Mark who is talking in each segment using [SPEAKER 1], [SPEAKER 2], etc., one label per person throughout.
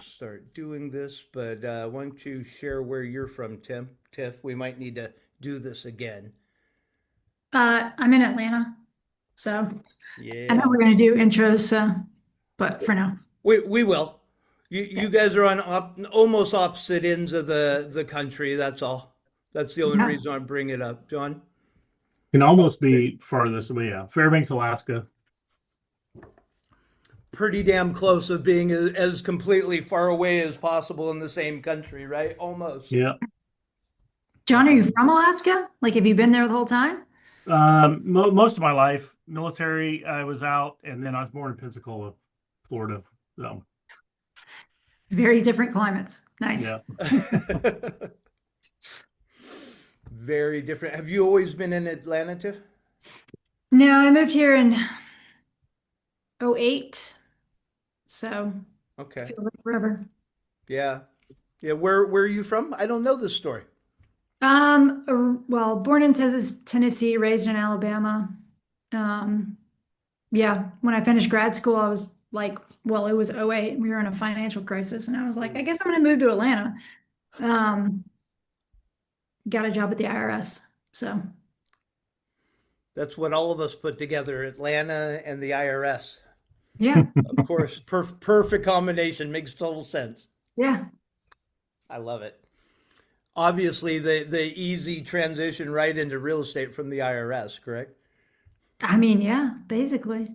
[SPEAKER 1] start doing this, but why don't you share where you're from, Tiff? We might need to do this again.
[SPEAKER 2] I'm in Atlanta, so I know
[SPEAKER 1] Yeah,
[SPEAKER 2] we're gonna do intros, but for now.
[SPEAKER 1] we will. You
[SPEAKER 2] Okay.
[SPEAKER 1] guys are on almost opposite ends of the country. That's all. That's the only
[SPEAKER 2] Yeah.
[SPEAKER 1] reason I bring it up, John.
[SPEAKER 3] Can
[SPEAKER 1] Oh,
[SPEAKER 3] almost be farthest away. Yeah, Fairbanks, Alaska.
[SPEAKER 1] pretty damn close of being as completely far away as possible in the same country, right? Almost.
[SPEAKER 3] Yeah.
[SPEAKER 2] John, are you from Alaska? Like, have you been there the whole time?
[SPEAKER 3] Most of my life, military, I was out, and then I was born in Pensacola, Florida. So,
[SPEAKER 2] Very different climates. Nice.
[SPEAKER 3] yeah.
[SPEAKER 1] Very different. Have you always been in Atlanta, Tiff?
[SPEAKER 2] No, I moved here in '08, so
[SPEAKER 1] Okay.
[SPEAKER 2] feels like forever.
[SPEAKER 1] Yeah. Yeah. Where are you from? I don't know this story.
[SPEAKER 2] Well, born in Tennessee, raised in Alabama. Um, yeah, when I finished grad school, I was like, well, it was '08, and we were in a financial crisis, and I was like, I guess I'm gonna move to Atlanta. Um, got a job at the IRS. So
[SPEAKER 1] That's what all of us put together, Atlanta and the IRS.
[SPEAKER 2] yeah,
[SPEAKER 1] Of course, perfect combination, makes total sense.
[SPEAKER 2] yeah.
[SPEAKER 1] I love it. Obviously, the easy transition right into real estate from the IRS, correct?
[SPEAKER 2] I mean, yeah, basically.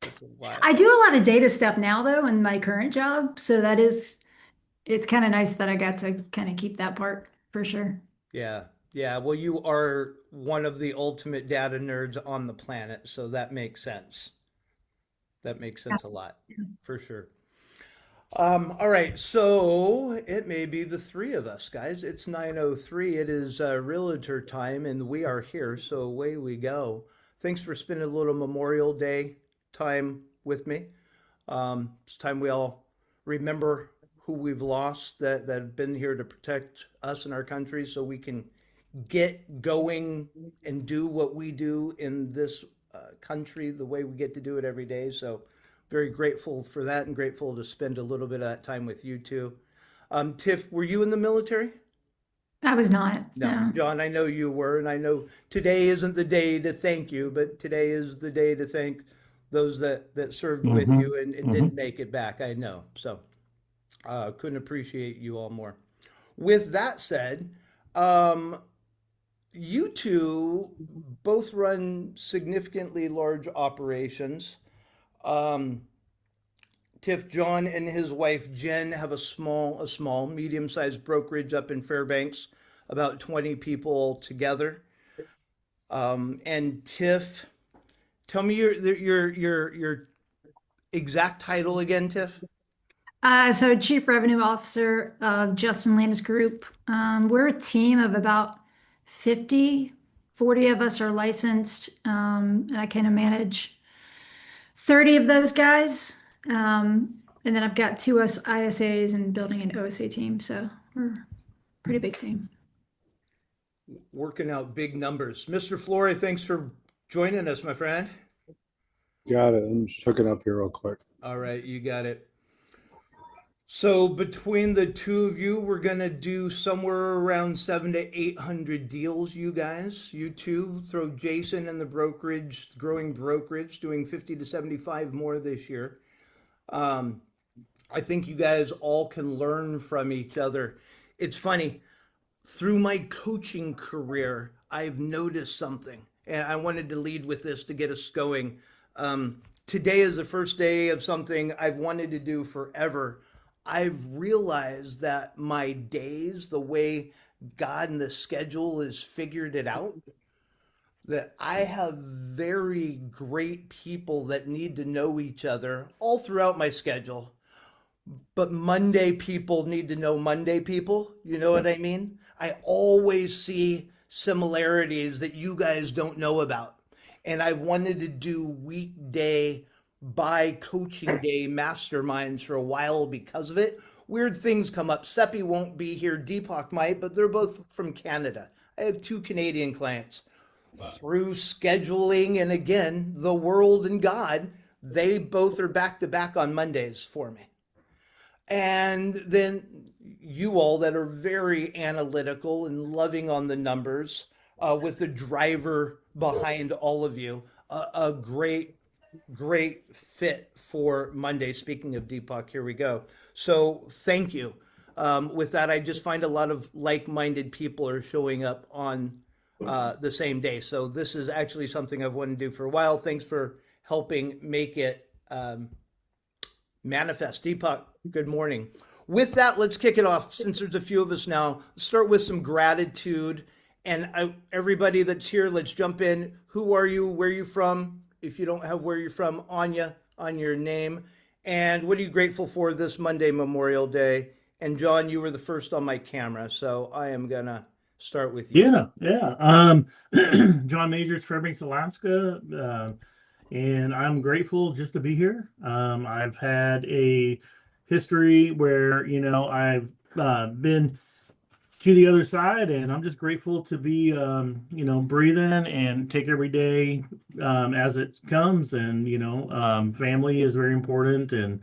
[SPEAKER 1] That's a lot.
[SPEAKER 2] I do a lot of data stuff now though in my current job. So it's kind of nice that I got to kind of keep that part for sure.
[SPEAKER 1] Yeah. Yeah. Well, you are one of the ultimate data nerds on the planet, so that makes sense. That makes sense a lot, for sure. All right, so it may be the three of us, guys. It's 9:03. It is realtor time, and we are here, so away we go. Thanks for spending a little Memorial Day time with me. It's time we all remember who we've lost that have been here to protect us and our country so we can get going and do what we do in this country the way we get to do it every day. So, very grateful for that and grateful to spend a little bit of that time with you too. Tiff, were you in the military?
[SPEAKER 2] I was not.
[SPEAKER 1] No.
[SPEAKER 2] No.
[SPEAKER 1] John, I know you were, and I know today isn't the day to thank you, but today is the day to thank those that served with
[SPEAKER 3] Hmm.
[SPEAKER 1] you and
[SPEAKER 3] Hmm.
[SPEAKER 1] didn't make it back. I know. So, couldn't appreciate you all more. With that said, um, you two both run significantly large operations. Um, Tiff, John and his wife Jen have a small, medium-sized brokerage up in Fairbanks, about 20 people together. And Tiff, tell me your exact title again, Tiff.
[SPEAKER 2] So Chief Revenue Officer of Justin Landis Group. We're a team of about 50, 40 of us are licensed, and I kind of manage 30 of those guys. And then I've got two ISAs and building an OSA team. So we're a pretty big team.
[SPEAKER 1] Working out big numbers. Mr. Flory, thanks for joining us, my friend.
[SPEAKER 4] Got it. I'm just hooking up here real quick.
[SPEAKER 1] All right, you got it. So between the two of you, we're gonna do somewhere around 700 to 800 deals. You guys, you two, throw Jason and the brokerage, growing brokerage, doing 50 to 75 more this year. Um, I think you guys all can learn from each other. It's funny, through my coaching career, I've noticed something, and I wanted to lead with this to get us going. Today is the first day of something I've wanted to do forever. I've realized that my days, the way God and the schedule is figured it out, that I have very great people that need to know each other all throughout my schedule. But Monday people need to know Monday people. You know what I mean? I always see similarities that you guys don't know about. And I wanted to do weekday by coaching day masterminds for a while because of it. Weird things come up. Seppi won't be here. Deepak might, but they're both from Canada. I have two Canadian clients. Through scheduling and again, the world and God, they both are back to back on Mondays for me. And then you all that are very analytical and loving on the numbers, with the driver behind all of you, a great fit for Monday. Speaking of Deepak, here we go. So thank you. With that, I just find a lot of like-minded people are showing up on the same day. So this is actually something I've wanted to do for a while. Thanks for helping make it manifest. Deepak, good morning. With that, let's kick it off. Since there's a few of us now, let's start with some gratitude. And everybody that's here, let's jump in. Who are you? Where are you from? If you don't have where you're from on your name. And what are you grateful for this Monday, Memorial Day? And John, you were the first on my camera, so I am going to start with you.
[SPEAKER 3] Yeah. John Majors, Fairbanks, Alaska. And I'm grateful just to be here. I've had a history where, I've been to the other side, and I'm just grateful to be, breathing and take every day as it comes. And, family is very important, and,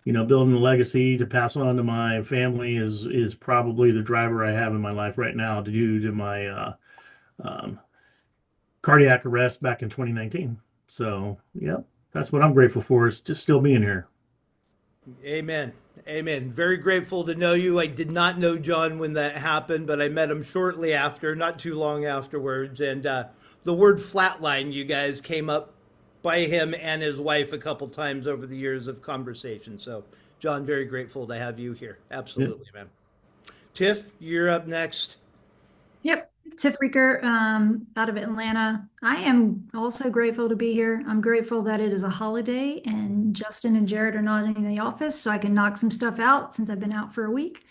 [SPEAKER 3] building a legacy to pass on to my family is probably the driver I have in my life right now due to my cardiac arrest back in 2019. So, yeah, that's what I'm grateful for, is just still being here.
[SPEAKER 1] Amen. Amen. Very grateful to know you. I did not know John when that happened, but I met him shortly after, not too long afterwards. And the word flatline, you guys, came up by him and his wife a couple times over the years of conversation. So, John, very grateful to have you here. Absolutely, man. Tiff, you're up next.
[SPEAKER 2] Yep. Tiff Reeker, out of Atlanta. I am also grateful to be here. I'm grateful that it is a holiday and Justin and Jared are not in the office, so I can knock some stuff out since I've been out for a week.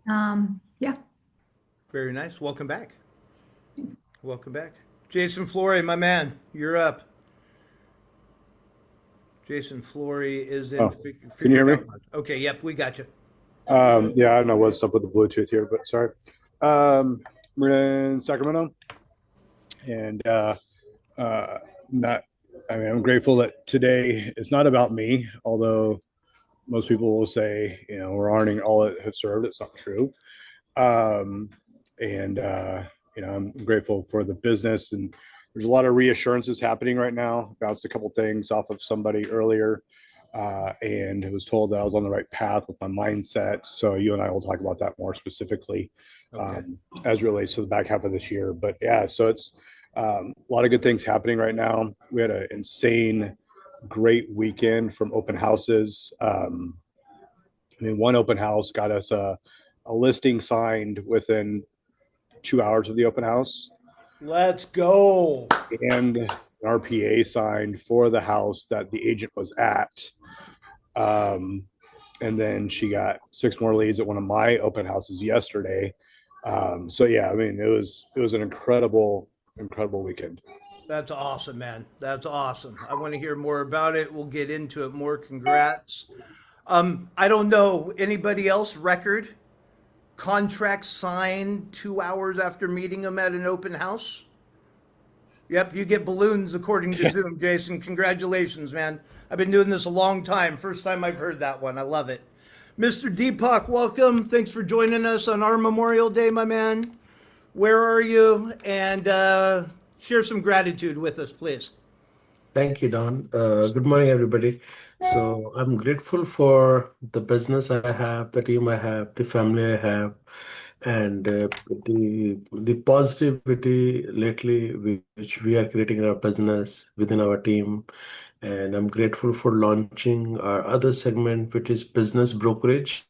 [SPEAKER 2] Yeah.
[SPEAKER 1] Very nice. Welcome back. Welcome back. Jason Flory, my man, you're up. Jason Flory is in.
[SPEAKER 4] Can you hear me?
[SPEAKER 1] Okay, yep, we got you.
[SPEAKER 4] Yeah, I don't know what's up with the Bluetooth here, but sorry. We're in Sacramento, and I'm grateful that today is not about me, although most people will say, we're honoring all that have served. It's not true. I'm grateful for the business, and there's a lot of reassurances happening right now. Bounced a couple things off of somebody earlier, and was told that I was on the right path with my mindset. So you and I will talk about that more specifically.
[SPEAKER 1] Okay.
[SPEAKER 4] As it relates to the back half of this year. But yeah, so it's a lot of good things happening right now. We had an insane, great weekend from open houses. One open house got us a listing signed within 2 hours of the open house.
[SPEAKER 1] Let's go.
[SPEAKER 4] And an RPA signed for the house that the agent was at. And then she got 6 more leads at one of my open houses yesterday. So yeah, it was an incredible weekend.
[SPEAKER 1] That's awesome, man. That's awesome. I want to hear more about it. We'll get into it more. Congrats. I don't know anybody else record contract signed 2 hours after meeting them at an open house. Yep, you get balloons according to Zoom, Jason. Congratulations, man. I've been doing this a long time. First time I've heard that one. I love it. Mr. Deepak, welcome. Thanks for joining us on our Memorial Day, my man. Where are you? And share some gratitude with us, please.
[SPEAKER 5] Thank you, Don. Good morning, everybody. So I'm grateful for the business I have, the team I have, the family I have, and the positivity lately which we are creating in our business within our team. And I'm grateful for launching our other segment, which is business brokerage.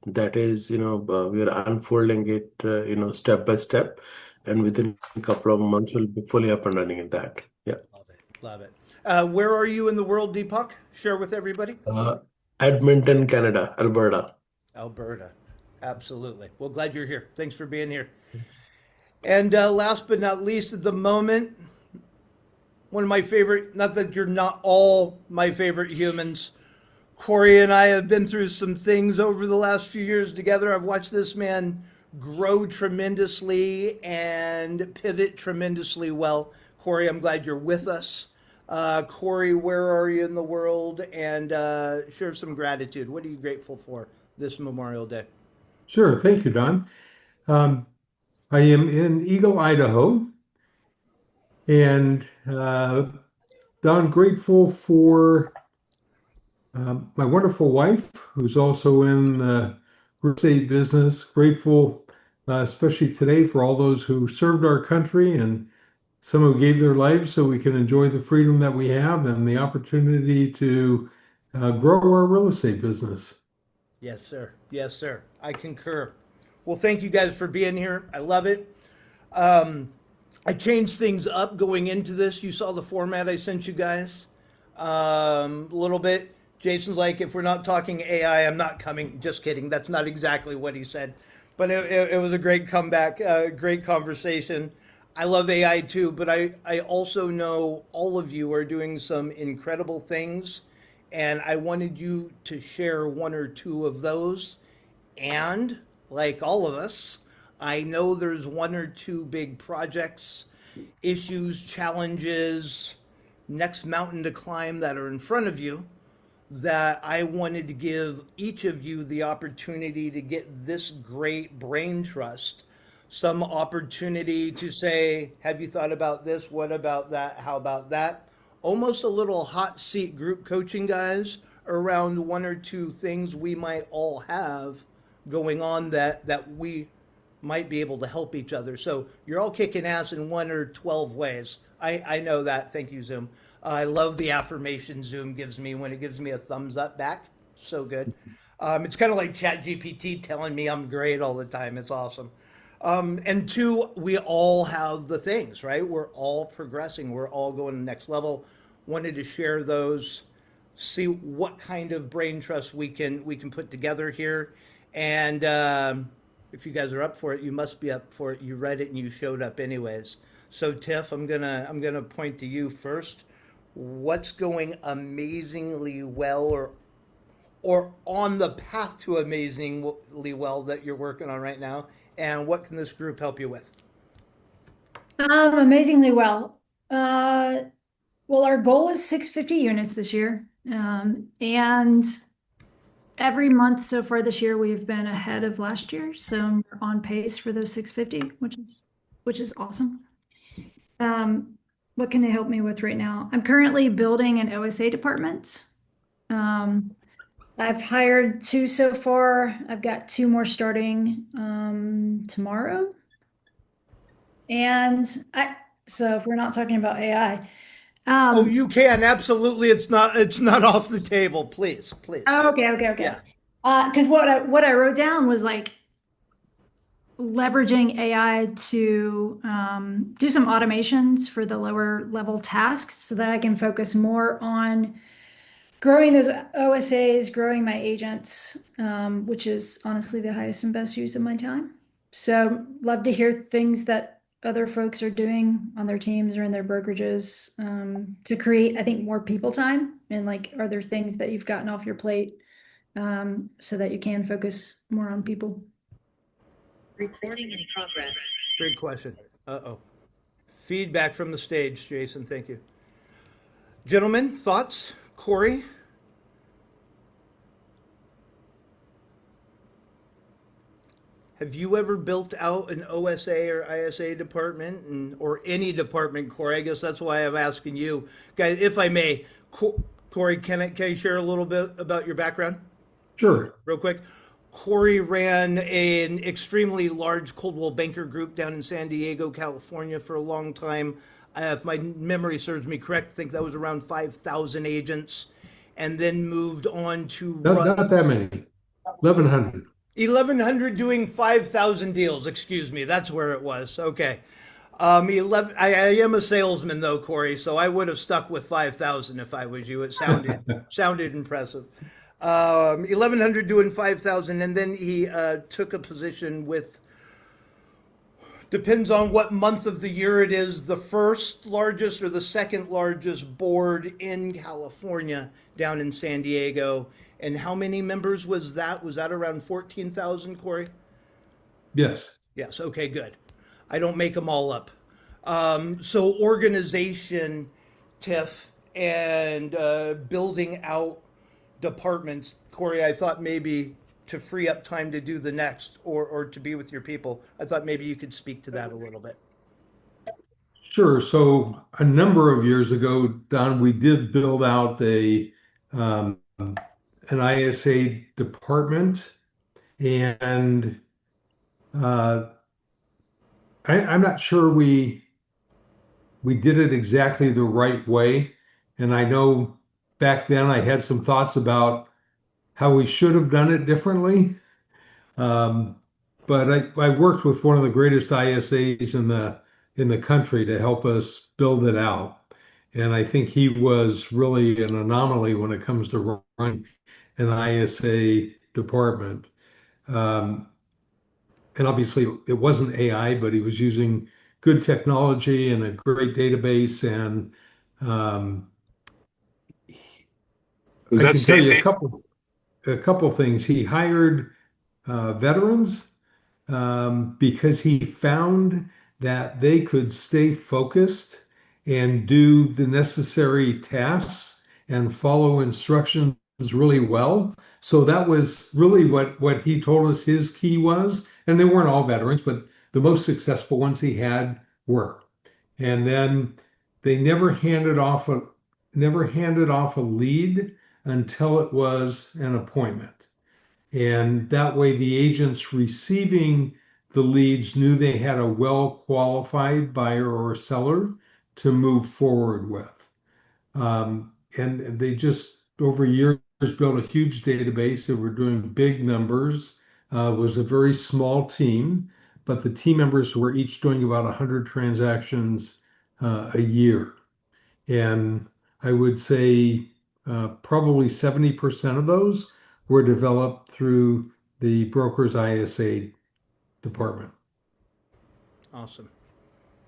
[SPEAKER 5] That is, we are unfolding it, step by step, and within a couple of months we'll be fully up and running in that. Yeah.
[SPEAKER 1] Love it. Where are you in the world, Deepak? Share with everybody.
[SPEAKER 5] Edmonton, Canada, Alberta.
[SPEAKER 1] Alberta. Absolutely. Well, glad you're here. Thanks for being here. And last but not least at the moment, one of my favorite, not that you're not all my favorite humans, Corey and I have been through some things over the last few years together. I've watched this man grow tremendously and pivot tremendously well. Corey, I'm glad you're with us. Corey, where are you in the world? And share some gratitude. What are you grateful for this Memorial Day?
[SPEAKER 6] Sure. Thank you, Don. Um, I am in Eagle, Idaho, and Don, grateful for my wonderful wife, who's also in the real estate business. Grateful, especially today, for all those who served our country and some who gave their lives so we can enjoy the freedom that we have and the opportunity to grow our real estate business.
[SPEAKER 1] Yes, sir. Yes, sir. I concur. Well, thank you guys for being here. I love it. I changed things up going into this. You saw the format I sent you guys a little bit. Jason's like, if we're not talking AI, I'm not coming. Just kidding. That's not exactly what he said. But it was a great comeback, great conversation. I love AI too, but I also know all of you are doing some incredible things. And I wanted you to share one or two of those. And like all of us, I know there's one or two big projects, issues, challenges, next mountain to climb that are in front of you that I wanted to give each of you the opportunity to get this great brain trust, some opportunity to say, have you thought about this? What about that? How about that? Almost a little hot seat group coaching, guys, around one or two things we might all have going on that we might be able to help each other. So you're all kicking ass in 1 or 12 ways. I know that. Thank you, Zoom. I love the affirmation Zoom gives me when it gives me a thumbs up back. So good. It's kind of like ChatGPT telling me I'm great all the time. It's awesome. And two, we all have the things, right? We're all progressing. We're all going to the next level. Wanted to share those, see what kind of brain trust we can put together here. And if you guys are up for it, you must be up for it. You read it and you showed up anyways. So Tiff, I'm gonna point to you first. What's going amazingly well or on the path to amazingly well that you're working on right now? And what can this group help you with?
[SPEAKER 2] Amazingly well. Well, our goal is 650 units this year. And every month so far this year, we've been ahead of last year. So we're on pace for those 650, which is awesome. What can they help me with right now? I'm currently building an OSA department. I've hired 2 so far. I've got 2 more starting tomorrow. And so if we're not talking about AI.
[SPEAKER 1] Oh, you can, absolutely. It's not off the table. Please.
[SPEAKER 2] Oh, okay.
[SPEAKER 1] Yeah.
[SPEAKER 2] Because what I wrote down was like leveraging AI to do some automations for the lower level tasks so that I can focus more on growing those OSAs, growing my agents, which is honestly the highest and best use of my time. So love to hear things that other folks are doing on their teams or in their brokerages to create, I think, more people time. And like, are there things that you've gotten off your plate so that you can focus more on people?
[SPEAKER 7] Recording in progress.
[SPEAKER 1] Great question. Feedback from the stage, Jason. Thank you. Gentlemen, thoughts? Corey? Have you ever built out an OSA or ISA department or any department, Corey? I guess that's why I'm asking you. Guys, if I may, Corey, can you share a little bit about your background?
[SPEAKER 6] Sure.
[SPEAKER 1] Real quick. Corey ran an extremely large Coldwell Banker group down in San Diego, California for a long time. If my memory serves me correct, I think that was around 5,000 agents, and then moved on to
[SPEAKER 6] Not that many. 1,100.
[SPEAKER 1] 1,100 doing 5,000 deals. Excuse me, that's where it was. Okay. I am a salesman though, Corey, so I would have stuck with 5,000 if I was you. It sounded impressive. 1,100 doing 5,000, and then he took a position with, depends on what month of the year it is, the first largest or the second largest board in California down in San Diego. And how many members was that? Was that around 14,000, Corey?
[SPEAKER 6] Yes.
[SPEAKER 1] Yes. Okay, good. I don't make them all up. So organization, Tiff, and building out departments. Corey, I thought maybe to free up time to do the next or to be with your people. I thought maybe you could speak to that a little bit.
[SPEAKER 6] Sure. So a number of years ago, Don, we did build out an ISA department, and I'm not sure we did it exactly the right way. And I know back then I had some thoughts about how we should have done it differently. But I worked with one of the greatest ISAs in the country to help us build it out. And I think he was really an anomaly when it comes to running an ISA department. And obviously it wasn't AI, but he was using good technology and a great database. And
[SPEAKER 4] Was
[SPEAKER 6] I
[SPEAKER 4] that
[SPEAKER 6] can tell you
[SPEAKER 4] Stacy?
[SPEAKER 6] a couple things. He hired veterans because he found that they could stay focused and do the necessary tasks and follow instructions really well. So that was really what he told us his key was. And they weren't all veterans, but the most successful ones he had were. And then they never handed off a lead until it was an appointment. And that way, the agents receiving the leads knew they had a well-qualified buyer or seller to move forward with. And they just, over years, built a huge database. They were doing big numbers. It was a very small team, but the team members were each doing about 100 transactions a year. And I would say probably 70% of those were developed through the broker's ISA department.
[SPEAKER 1] Awesome.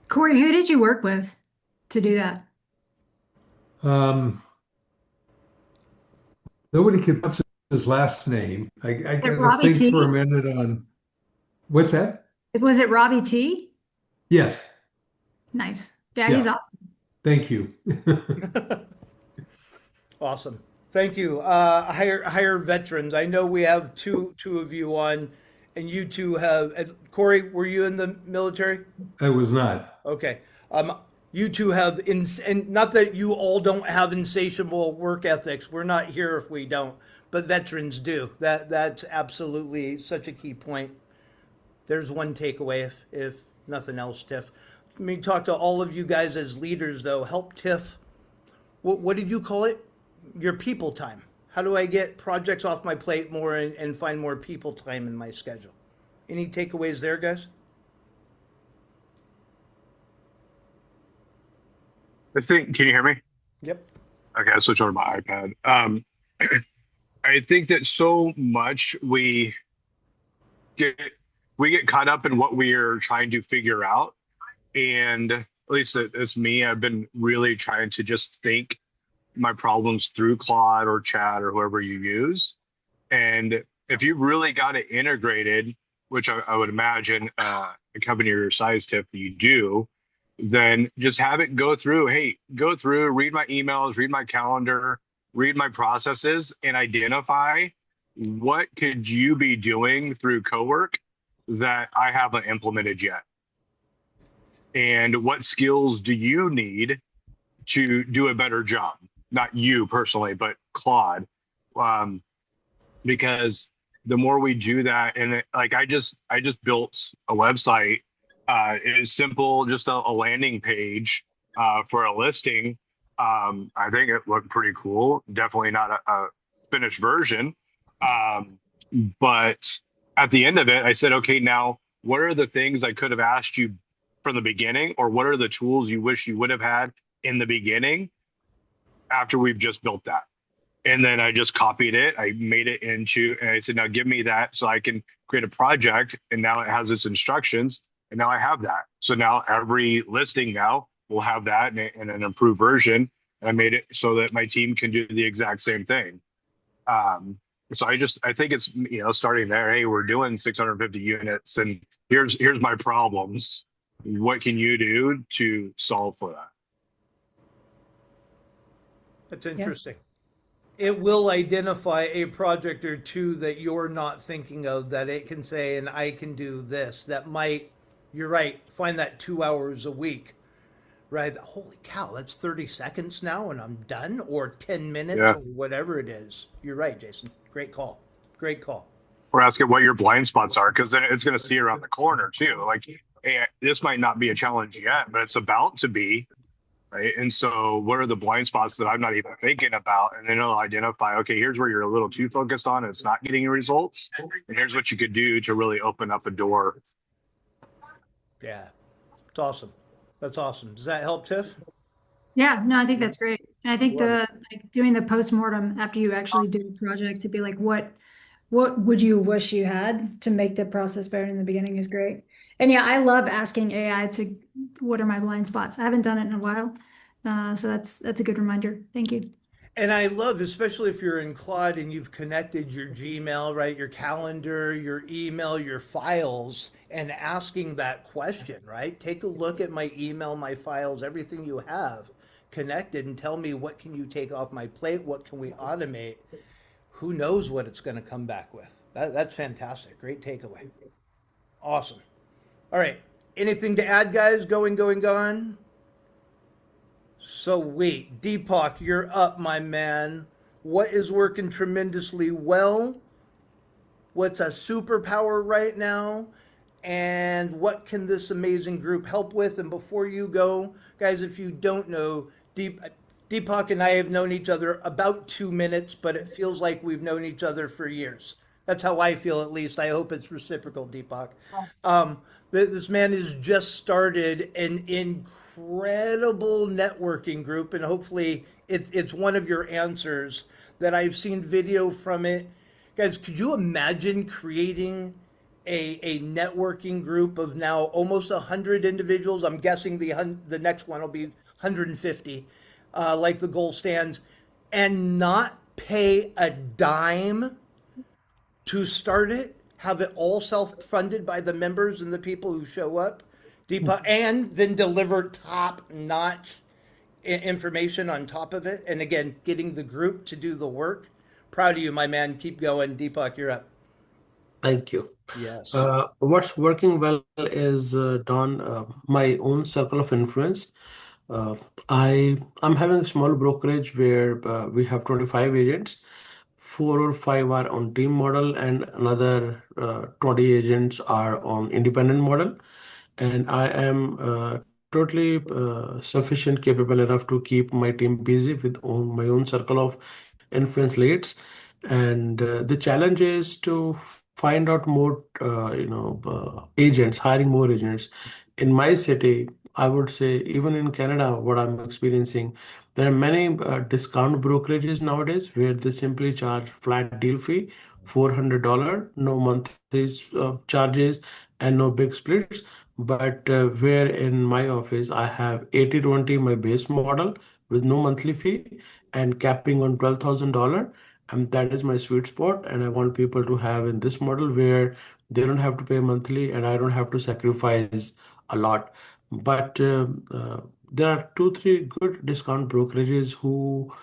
[SPEAKER 2] Corey, who did you work with to do that?
[SPEAKER 6] Nobody could pronounce his last name. I gotta
[SPEAKER 2] Robbie
[SPEAKER 6] think for a
[SPEAKER 2] T?
[SPEAKER 6] minute on what's that?
[SPEAKER 2] Was it Robbie T?
[SPEAKER 6] Yes,
[SPEAKER 2] Nice. Yeah,
[SPEAKER 6] Yeah.
[SPEAKER 2] he's awesome.
[SPEAKER 6] thank you.
[SPEAKER 1] Awesome. Thank you. Hire veterans. I know we have two of you on, and you two have. Corey, were you in the military?
[SPEAKER 6] I was not.
[SPEAKER 1] Okay. You two have, and not that you all don't have insatiable work ethics. We're not here if we don't, but veterans do. That's absolutely such a key point. There's one takeaway, if nothing else, Tiff. Let me talk to all of you guys as leaders, though. Help Tiff. What did you call it? Your people time. How do I get projects off my plate more and find more people time in my schedule? Any takeaways there, guys?
[SPEAKER 4] I think, can you hear me?
[SPEAKER 1] Yep.
[SPEAKER 4] Okay, I'll switch over to my iPad. I think that so much we get caught up in what we are trying to figure out. And at least it's me, I've been really trying to just think my problems through Claude or Chat or whoever you use. And if you really got it integrated, which I would imagine a company your size, Tiff, that you do, then just have it go through. Hey, go through, read my emails, read my calendar, read my processes, and identify what could you be doing through Cowork that I haven't implemented yet. And what skills do you need to do a better job? Not you personally, but Claude. Because the more we do that, and I just built a website. It's simple, just a landing page for a listing. I think it looked pretty cool. Definitely not a finished version. But at the end of it, I said, okay, now what are the things I could have asked you from the beginning, or what are the tools you wish you would have had in the beginning after we've just built that? And then I just copied it. I made it into, and I said, now give me that so I can create a project. And now it has its instructions. And now I have that. So now every listing now will have that in an improved version. And I made it so that my team can do the exact same thing. So I think it's, starting there. Hey, we're doing 650 units, and here's my problems. What can you do to solve for that?
[SPEAKER 1] That's interesting. it will identify a project or two that you're not thinking of that it can say, and I can do this. That might, you're right, find that 2 hours a week, right? Holy cow, that's 30 seconds now and I'm done, or 10 minutes
[SPEAKER 8] Yeah.
[SPEAKER 1] or whatever it is. You're right, Jason. Great call. Great call.
[SPEAKER 8] Or ask it what your blind spots are, because then it's going to see around the corner too. Like, hey, this might not be a challenge yet, but it's about to be, right? And so, what are the blind spots that I'm not even thinking about? And then it'll identify, okay, here's where you're a little too focused on, and it's not getting your results. And here's what you could do to really open up a door.
[SPEAKER 1] Yeah, it's awesome. That's awesome. Does that help, Tiff?
[SPEAKER 2] Yeah, no, I think that's great. And I think
[SPEAKER 1] Love
[SPEAKER 2] like doing the postmortem after you actually do the project to be like, what would you wish you had to make the process better in the beginning is great. And yeah, I love asking AI to what are my blind spots. I haven't done it in a while. So that's a good reminder. Thank you.
[SPEAKER 1] And I love, especially if you're in Claude and you've connected your Gmail, right, your calendar, your email, your files, and asking that question, right? Take a look at my email, my files, everything you have connected, and tell me what can you take off my plate? What can we automate? Who knows what it's going to come back with? That's fantastic. Great takeaway. Awesome. All right. Anything to add, guys? Going. So wait, Deepak, you're up, my man. What is working tremendously well? What's a superpower right now? And what can this amazing group help with? And before you go, guys, if you don't know, Deepak and I have known each other about 2 minutes, but it feels like we've known each other for years. That's how I feel, at least. I hope it's reciprocal, Deepak. This man has just started an incredible networking group, and hopefully it's one of your answers that I've seen video from it. Guys, could you imagine creating a networking group of now almost 100 individuals? I'm guessing the next one will be 150, like the goal stands, and not pay a dime to start it, have it all self-funded by the members and the people who show up, Deepak, and then deliver top-notch information on top of it. And again, getting the group to do the work. Proud of you, my man. Keep going. Deepak, you're up.
[SPEAKER 5] Thank you.
[SPEAKER 1] Yes.
[SPEAKER 5] What's working well is Don, my own circle of influence. I'm having a small brokerage where we have 25 agents. 4 or 5 are on team model, and another 20 agents are on independent model. And I am totally sufficient, capable enough to keep my team busy with my own circle of influence leads. And the challenge is to find out more, agents, hiring more agents. In my city, I would say, even in Canada, what I'm experiencing, there are many discount brokerages nowadays where they simply charge flat deal fee, $400, no monthly charges, and no big splits. But where in my office, I have 80/20, my base model with no monthly fee and capping on $12,000. And that is my sweet spot. And I want people to have in this model where they don't have to pay monthly and I don't have to sacrifice a lot. But there are 2, 3 good discount brokerages who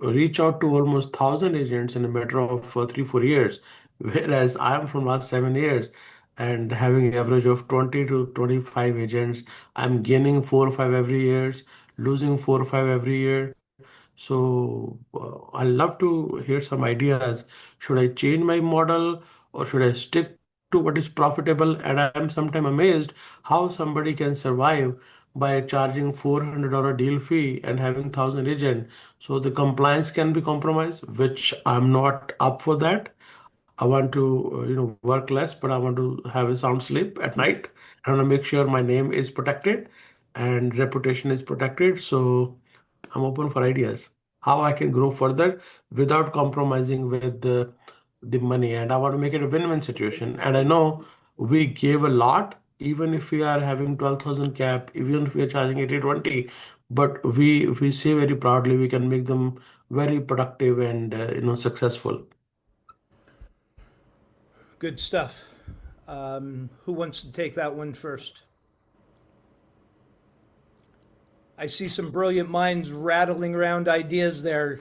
[SPEAKER 5] reach out to almost 1,000 agents in a matter of 3, 4 years, whereas I am from last 7 years and having an average of 20 to 25 agents. I'm gaining 4 or 5 every year, losing 4 or 5 every year. So I love to hear some ideas. Should I change my model or should I stick to what is profitable? And I'm sometimes amazed how somebody can survive by charging $400 deal fee and having 1,000 agent. So the compliance can be compromised, which I'm not up for that. I want to, work less, but I want to have a sound sleep at night. I want to make sure my name is protected and reputation is protected. So I'm open for ideas how I can grow further without compromising with the money. And I want to make it a win-win situation. And I know we gave a lot, even if we are having 12,000 cap, even if we are charging 80/20, but we say very proudly we can make them very productive and successful.
[SPEAKER 1] Good stuff. Who wants to take that one first? I see some brilliant minds rattling around ideas there.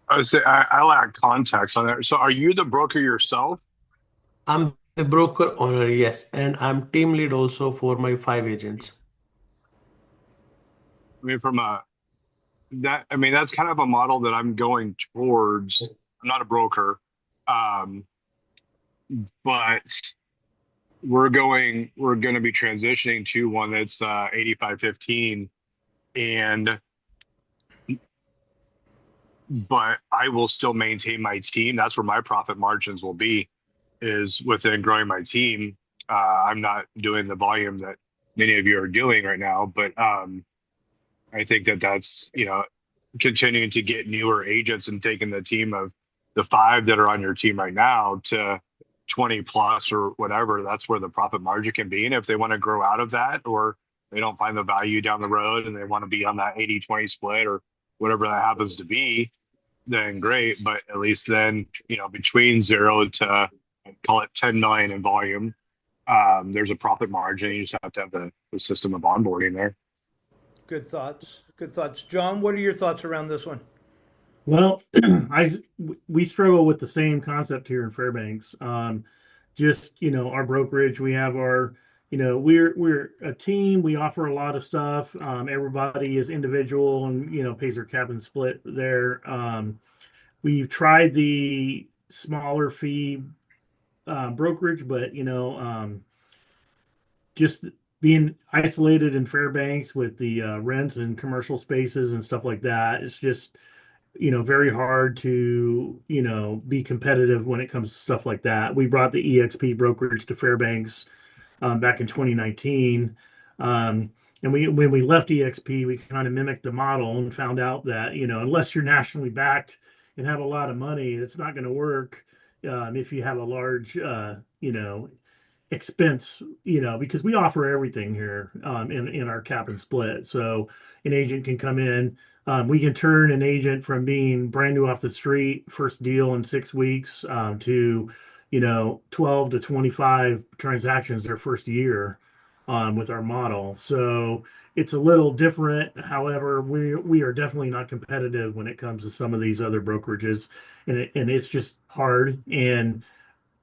[SPEAKER 8] I would say I lack context on that. So are you the broker yourself?
[SPEAKER 5] I'm the broker owner, yes, and I'm team lead also for my 5 agents.
[SPEAKER 8] I mean, that's kind of a model that I'm going towards. I'm not a broker, um, but we're going to be transitioning to one that's 85-15, and but I will still maintain my team. That's where my profit margins will be, is within growing my team. I'm not doing the volume that many of you are doing right now, but I think that's, continuing to get newer agents and taking the team of the 5 that are on your team right now to 20 plus or whatever. That's where the profit margin can be. And if they want to grow out of that, or they don't find the value down the road and they want to be on that 80-20 split or whatever that happens to be, then great. But at least then, between 0 to, call it 10 million in volume, there's a profit margin. You just have to have the system of onboarding there.
[SPEAKER 1] Good thoughts. Good thoughts. John, what are your thoughts around this one?
[SPEAKER 3] Well, we struggle with the same concept here in Fairbanks. Just, our brokerage, we have our, we're a team. We offer a lot of stuff. Everybody is individual and, pays their cap and split there. We've tried the smaller fee brokerage, but, just being isolated in Fairbanks with the rents and commercial spaces and stuff like that, it's just, very hard to, be competitive when it comes to stuff like that. We brought the EXP brokerage to Fairbanks back in 2019. And when we left EXP, we kind of mimicked the model and found out that, unless you're nationally backed and have a lot of money, it's not going to work if you have a large, expense, because we offer everything here in our cap and split. So an agent can come in. We can turn an agent from being brand new off the street, first deal in 6 weeks, to 12 to 25 transactions their first year with our model. So it's a little different. However, we are definitely not competitive when it comes to some of these other brokerages, and it's just hard. And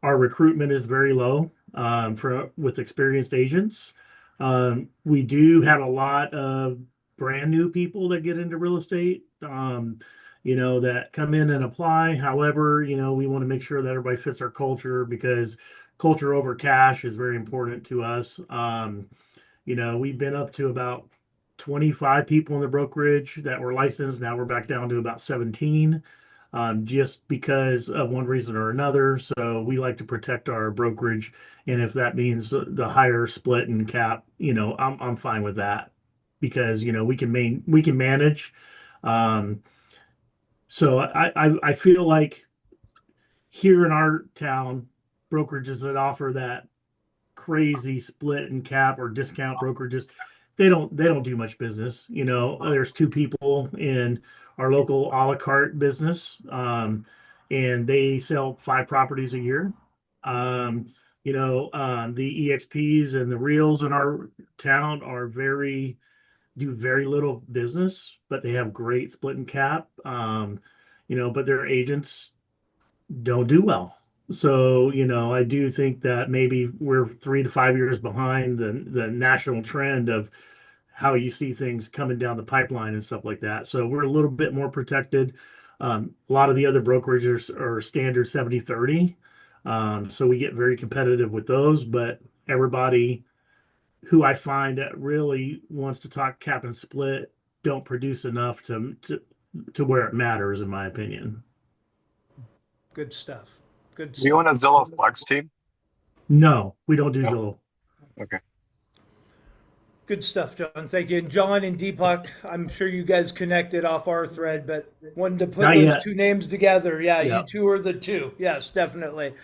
[SPEAKER 3] our recruitment is very low with experienced agents. We do have a lot of brand new people that get into real estate, that come in and apply. However, we want to make sure that everybody fits our culture, because culture over cash is very important to us. We've been up to about 25 people in the brokerage that were licensed. Now we're back down to about 17. Just because of one reason or another. So we like to protect our brokerage, and if that means the higher split and cap, I'm fine with that, because we can manage. So I feel like here in our town, brokerages that offer that crazy split and cap or discount brokerages, they don't do much business. There's 2 people in our local a la carte business, and they sell 5 properties a year. The EXPs and the Reals in our town do very little business, but they have great split and cap. But their agents don't do well. So, I do think that maybe we're 3 to 5 years behind the national trend of how you see things coming down the pipeline and stuff like that. So we're a little bit more protected. A lot of the other brokerages are standard 70-30. So we get very competitive with those, but everybody who I find that really wants to talk cap and split don't produce enough to where it matters, in my opinion.
[SPEAKER 1] Good stuff. Good
[SPEAKER 8] Do you
[SPEAKER 1] stuff.
[SPEAKER 8] want a Zillow Flex team?
[SPEAKER 3] No, we don't do
[SPEAKER 8] No.
[SPEAKER 3] Zillow.
[SPEAKER 8] Okay.
[SPEAKER 1] Good stuff, John. Thank you. And John and Deepak, I'm sure you guys connected off our thread, but wanted to put
[SPEAKER 3] Not
[SPEAKER 1] those
[SPEAKER 3] yet.
[SPEAKER 1] 2 names together. Yeah,
[SPEAKER 3] Yeah.
[SPEAKER 1] you 2 are the 2. Yes, definitely.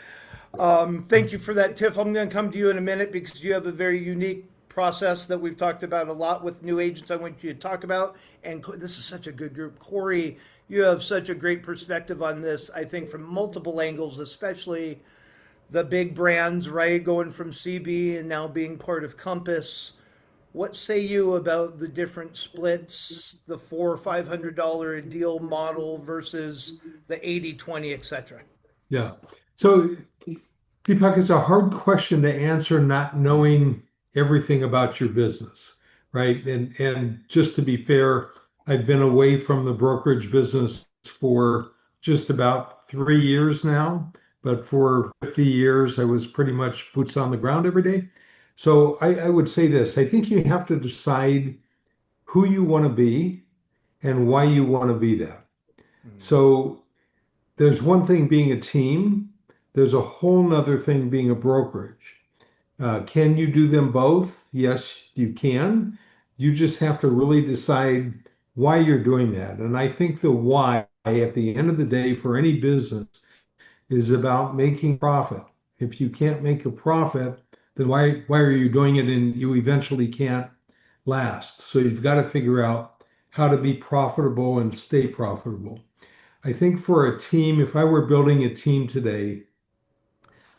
[SPEAKER 1] Thank you for that, Tiff. I'm going to come to you in a minute, because you have a very unique process that we've talked about a lot with new agents. I want you to talk about, and this is such a good group. Corey, you have such a great perspective on this, I think, from multiple angles, especially the big brands, right? Going from CB and now being part of Compass. what say you about the different splits, the $400 or $500 a deal model versus the 80-20, etc.?
[SPEAKER 6] Yeah. So, Deepak, it's a hard question to answer not knowing everything about your business, right? And just to be fair, I've been away from the brokerage business for just about 3 years now, but for 50 years, I was pretty much boots on the ground every day. So I would say this, I think you have to decide who you want to be and why you want to be that. So there's one thing being a team, there's a whole nother thing being a brokerage. Can you do them both? Yes, you can. You just have to really decide why you're doing that. And I think the why at the end of the day for any business is about making profit. If you can't make a profit, then why are you doing it and you eventually can't last? So you've got to figure out how to be profitable and stay profitable. I think for a team, if I were building a team today,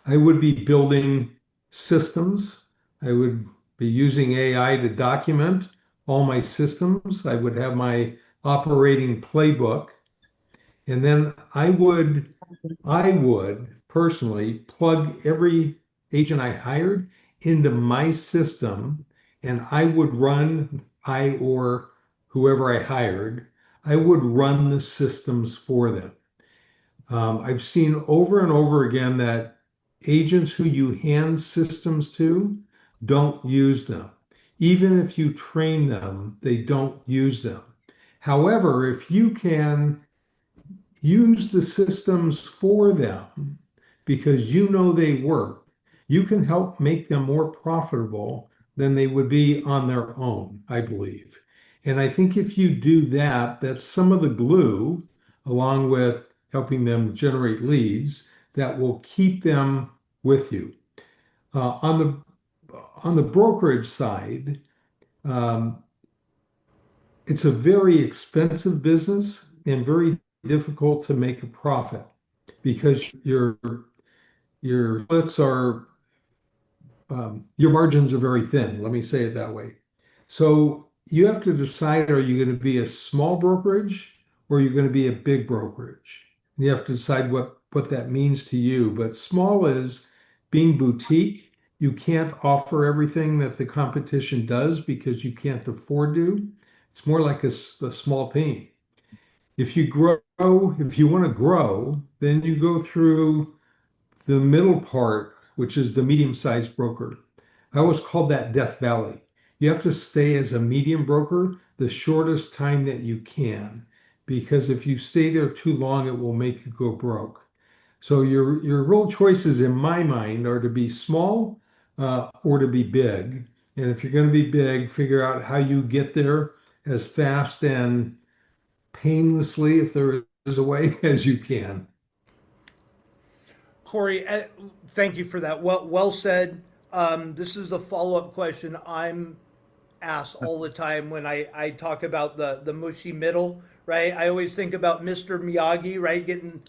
[SPEAKER 6] I would be building systems. I would be using AI to document all my systems. I would have my operating playbook. And then I would personally plug every agent I hired into my system, and I or whoever I hired, I would run the systems for them. I've seen over and over again that agents who you hand systems to don't use them. Even if you train them, they don't use them. However, if you can use the systems for them because you know they work, you can help make them more profitable than they would be on their own, I believe. And I think if you do that, that's some of the glue, along with helping them generate leads, that will keep them with you. On the brokerage side, um, it's a very expensive business and very difficult to make a profit because your splits are your margins are very thin. Let me say it that way. So you have to decide: are you going to be a small brokerage or are you going to be a big brokerage? And you have to decide what that means to you. But small is being boutique. You can't offer everything that the competition does because you can't afford to. It's more like a small team. If you want to grow, then you go through the middle part, which is the medium-sized broker. I always called that Death Valley. You have to stay as a medium broker the shortest time that you can, because if you stay there too long, it will make you go broke. So your real choices in my mind are to be small or to be big. And if you're going to be big, figure out how you get there as fast and painlessly, if there is a way, as you can.
[SPEAKER 1] Corey, thank you for that. Well said. This is a follow-up question I'm asked all the time when I talk about the mushy middle, right? I always think about Mr. Miyagi, right? Getting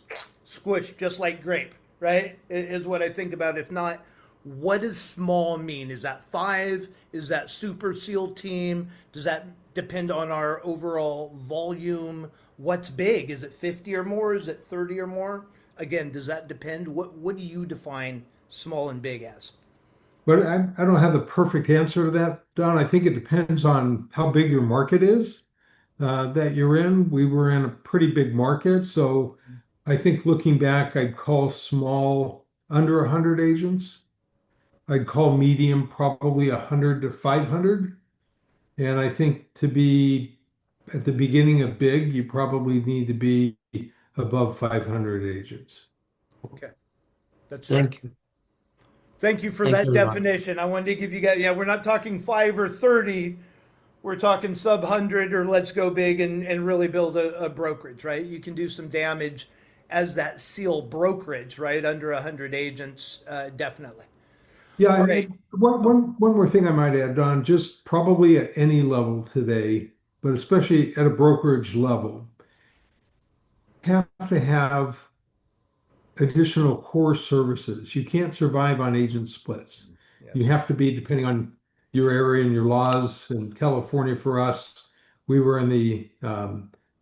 [SPEAKER 1] squished just like grape, right? Is what I think about. If not, what does small mean? Is that 5? Is that super SEAL team? Does that depend on our overall volume? What's big? Is it 50 or more? Is it 30 or more? Again, does that depend? What do you define small and big as?
[SPEAKER 6] But I don't have the perfect answer to that, Don. I think it depends on how big your market is that you're in. We were in a pretty big market, so I think looking back, I'd call small under 100 agents. I'd call medium probably 100 to 500. And I think to be at the beginning of big, you probably need to be above 500 agents.
[SPEAKER 1] Okay, that's fair.
[SPEAKER 5] Thank you.
[SPEAKER 1] Thank you for
[SPEAKER 5] Thank
[SPEAKER 1] that
[SPEAKER 5] you, Ron.
[SPEAKER 1] definition. I wanted to give you guys, yeah, we're not talking 5 or 30. We're talking sub 100 or let's go big and really build a brokerage, right? You can do some damage as that SEAL brokerage, right? Under 100 agents, definitely.
[SPEAKER 6] Yeah,
[SPEAKER 1] All
[SPEAKER 6] and
[SPEAKER 1] right.
[SPEAKER 6] one more thing I might add, Don, just probably at any level today, but especially at a brokerage level, have to have additional core services. You can't survive on agent splits.
[SPEAKER 1] Yeah.
[SPEAKER 6] You have to be, depending on your area and your laws. In California, for us, we were in the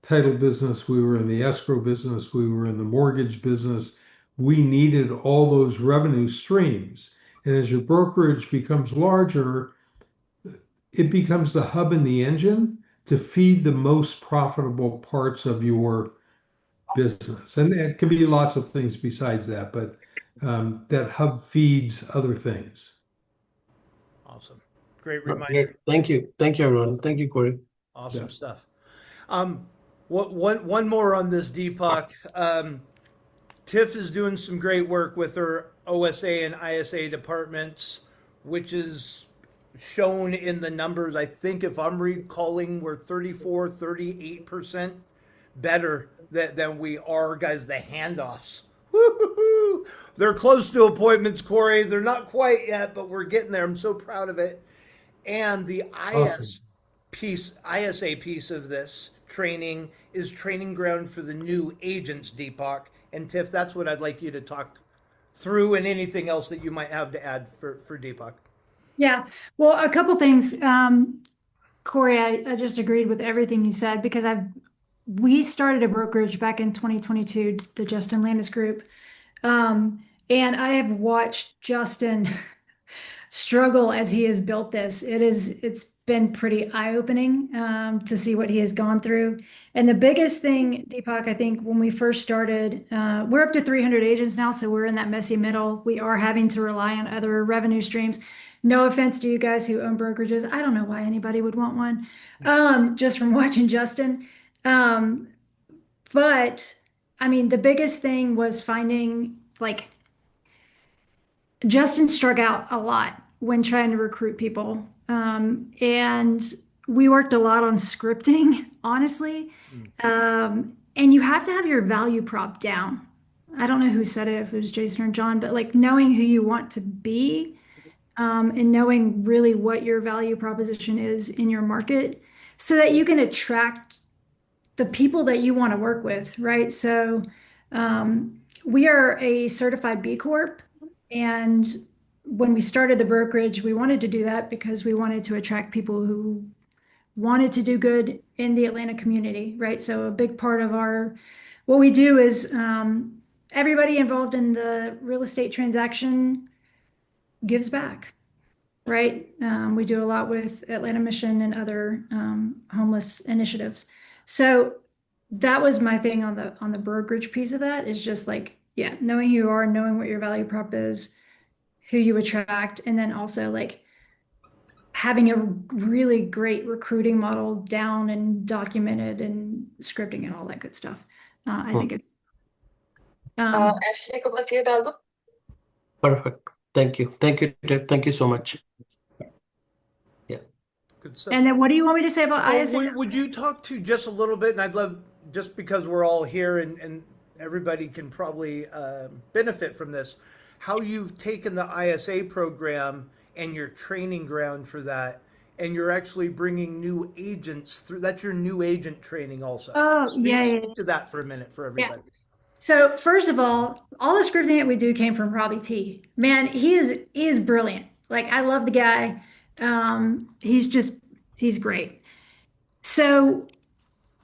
[SPEAKER 6] title business, we were in the escrow business, we were in the mortgage business. We needed all those revenue streams. And as your brokerage becomes larger, it becomes the hub and the engine to feed the most profitable parts of your business. And it can be lots of things besides that, but that hub feeds other things.
[SPEAKER 1] Awesome. Great
[SPEAKER 5] Great.
[SPEAKER 1] reminder.
[SPEAKER 5] Thank you. Thank you, everyone. Thank you, Corey.
[SPEAKER 1] Awesome
[SPEAKER 6] Yeah.
[SPEAKER 1] stuff. One more on this, Deepak. TIF is doing some great work with her OSA and ISA departments, which is shown in the numbers. I think if I'm recalling, we're 34, 38% better than we are, guys, the handoffs. Woo-hoo-hoo. They're close to appointments, Corey. They're not quite yet, but we're getting there. I'm so proud of it. And the ISA piece of this training is training ground for the new agents, Deepak. And Tiff, that's what I'd like you to talk through, and anything else that you might have to add for Deepak.
[SPEAKER 2] Yeah, well, a couple things. Corey, I just agreed with everything you said because we started a brokerage back in 2022, the Justin Landis Group. And I have watched Justin struggle as he has built this. It's been pretty eye-opening to see what he has gone through. And the biggest thing, Deepak, I think when we first started, we're up to 300 agents now, so we're in that messy middle. We are having to rely on other revenue streams. No offense to you guys who own brokerages. I don't know why anybody would want one, just from watching Justin. But I mean, the biggest thing was finding, like, Justin struck out a lot when trying to recruit people. And we worked a lot on scripting, honestly. And you have to have your value prop down. I don't know who said it, if it was Jason or John, but like knowing who you want to be, and knowing really what your value proposition is in your market so that you can attract the people that you want to work with, right? So we are a certified B Corp. And when we started the brokerage, we wanted to do that because we wanted to attract people who wanted to do good in the Atlanta community, right? So a big part of what we do is everybody involved in the real estate transaction gives back, right? We do a lot with Atlanta Mission and other homeless initiatives. So that was my thing on the brokerage piece of that, is just like, yeah, knowing who you are, knowing what your value prop is, who you attract, and then also like having a really great recruiting model down and documented and scripting and all that good stuff. I think it's
[SPEAKER 9] Ashley, kapatsiya डाल दो.
[SPEAKER 5] Perfect. Thank you. Thank you, Ted. Thank you so much. Yeah.
[SPEAKER 1] Good stuff.
[SPEAKER 2] and then what do you want me to say about
[SPEAKER 1] Oh,
[SPEAKER 2] ISA?
[SPEAKER 1] would you talk to just a little bit, and I'd love, just because we're all here and everybody can probably benefit from this, how you've taken the ISA program and your training ground for that, and you're actually bringing new agents through. That's your new agent training also.
[SPEAKER 2] Oh, yeah.
[SPEAKER 1] Speak to that for a minute for everybody.
[SPEAKER 2] So first of all the scripting that we do came from Robbie T. Man, he is brilliant. Like, I love the guy. He's great. So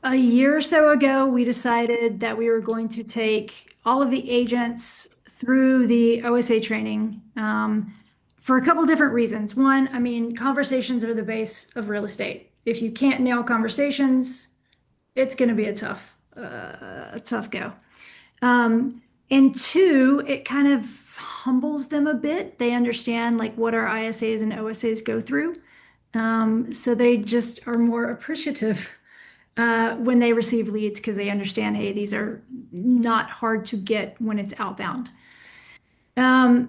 [SPEAKER 2] a year or so ago, we decided that we were going to take all of the agents through the OSA training for a couple different reasons. One, I mean, conversations are the base of real estate. If you can't nail conversations, it's going to be a tough go. And two, it kind of humbles them a bit. They understand like what our ISAs and OSAs go through. So they just are more appreciative when they receive leads, because they understand, hey, these are not hard to get when it's outbound. I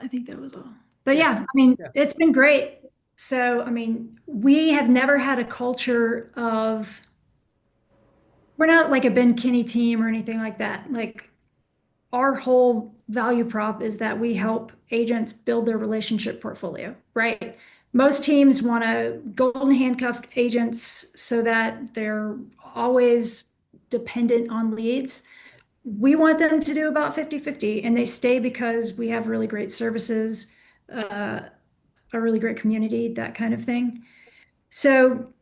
[SPEAKER 2] think that was all. But yeah, I mean, it's been great. So, I mean, we have never had a culture of, we're not like a Ben Kinney team or anything like that. Like, our whole value prop is that we help agents build their relationship portfolio, right? Most teams want to golden handcuff agents so that they're always dependent on leads. we want them to do about 50-50, and they stay because we have really great services, a really great community, that kind of thing. So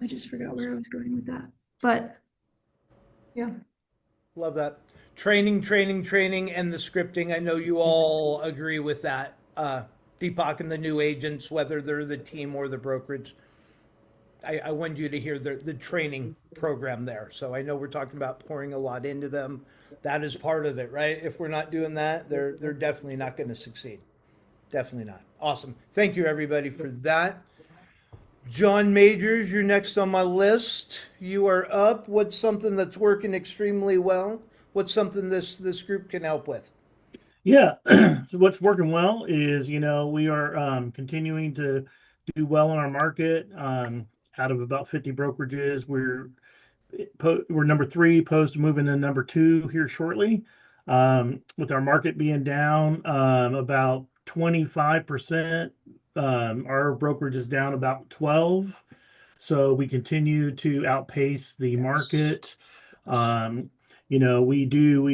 [SPEAKER 2] I just forgot where I was going with that, but yeah.
[SPEAKER 1] Love that. Training, training, training, and the scripting. I know you all agree with that. Deepak and the new agents, whether they're the team or the brokerage. I want you to hear the training program there. So I know we're talking about pouring a lot into them. That is part of it, right? If we're not doing that, they're definitely not going to succeed. Definitely not. Awesome. Thank you, everybody, for that. John Majors, you're next on my list. You are up. What's something that's working extremely well? What's something this group can help with?
[SPEAKER 3] Yeah. So what's working well is, we are continuing to do well in our market. Out of about 50 brokerages, we're number 3, poised to move into number 2 here shortly. With our market being down about 25%, our brokerage is down about 12. So we continue to outpace the market. We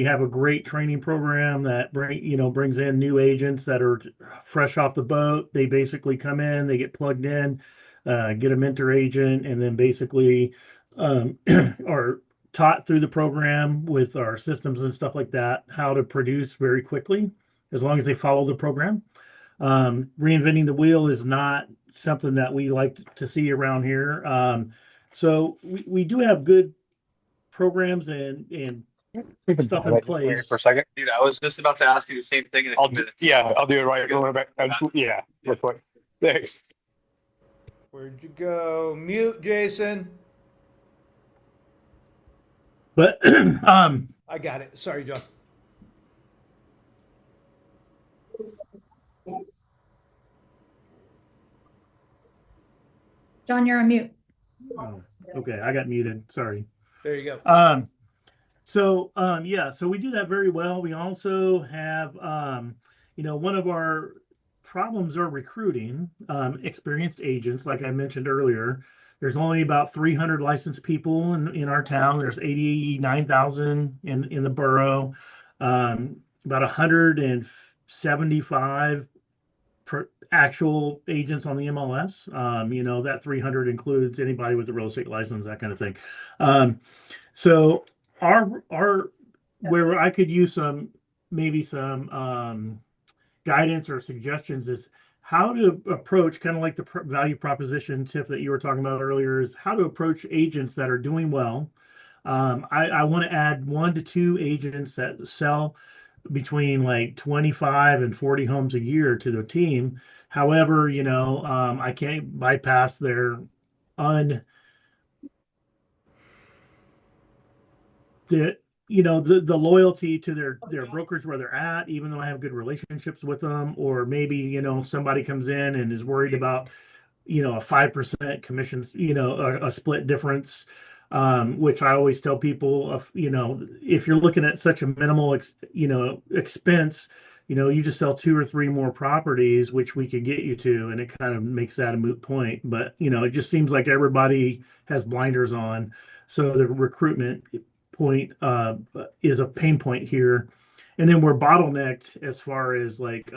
[SPEAKER 3] have a great training program that brings in new agents that are fresh off the boat. They basically come in, they get plugged in, get a mentor agent, and then basically are taught through the program with our systems and stuff like that, how to produce very quickly, as long as they follow the program. Reinventing the wheel is not something that we like to see around here. So we do have good programs and stuff in place.
[SPEAKER 8] For a second.
[SPEAKER 10] Dude, I was just about to ask you the same thing in a few minutes.
[SPEAKER 8] I'll do it right. Real quick. Thanks.
[SPEAKER 1] Where'd you go? Mute, Jason.
[SPEAKER 3] But
[SPEAKER 1] I got it. Sorry, John.
[SPEAKER 2] John, you're on mute.
[SPEAKER 3] Oh, okay, I got muted. Sorry.
[SPEAKER 1] There you go.
[SPEAKER 3] So we do that very well. We also have, one of our problems are recruiting experienced agents. Like I mentioned earlier, there's only about 300 licensed people in our town. There's 89,000 in the borough. About 175 actual agents on the MLS. That 300 includes anybody with a real estate license, that kind of thing. So our where I could use some guidance or suggestions is how to approach, kind of like the value proposition tip that you were talking about earlier, is how to approach agents that are doing well. I want to add 1 to 2 agents that sell between like 25 and 40 homes a year to the team. However, I can't bypass their the loyalty to their brokerage where they're at, even though I have good relationships with them. Or maybe, somebody comes in and is worried about, a 5% commissions, a split difference, which I always tell people, if you're looking at such a minimal, expense, you just sell 2 or 3 more properties, which we could get you to, and it kind of makes that a moot point. But, it just seems like everybody has blinders on. So the recruitment point is a pain point here. And then we're bottlenecked as far as like,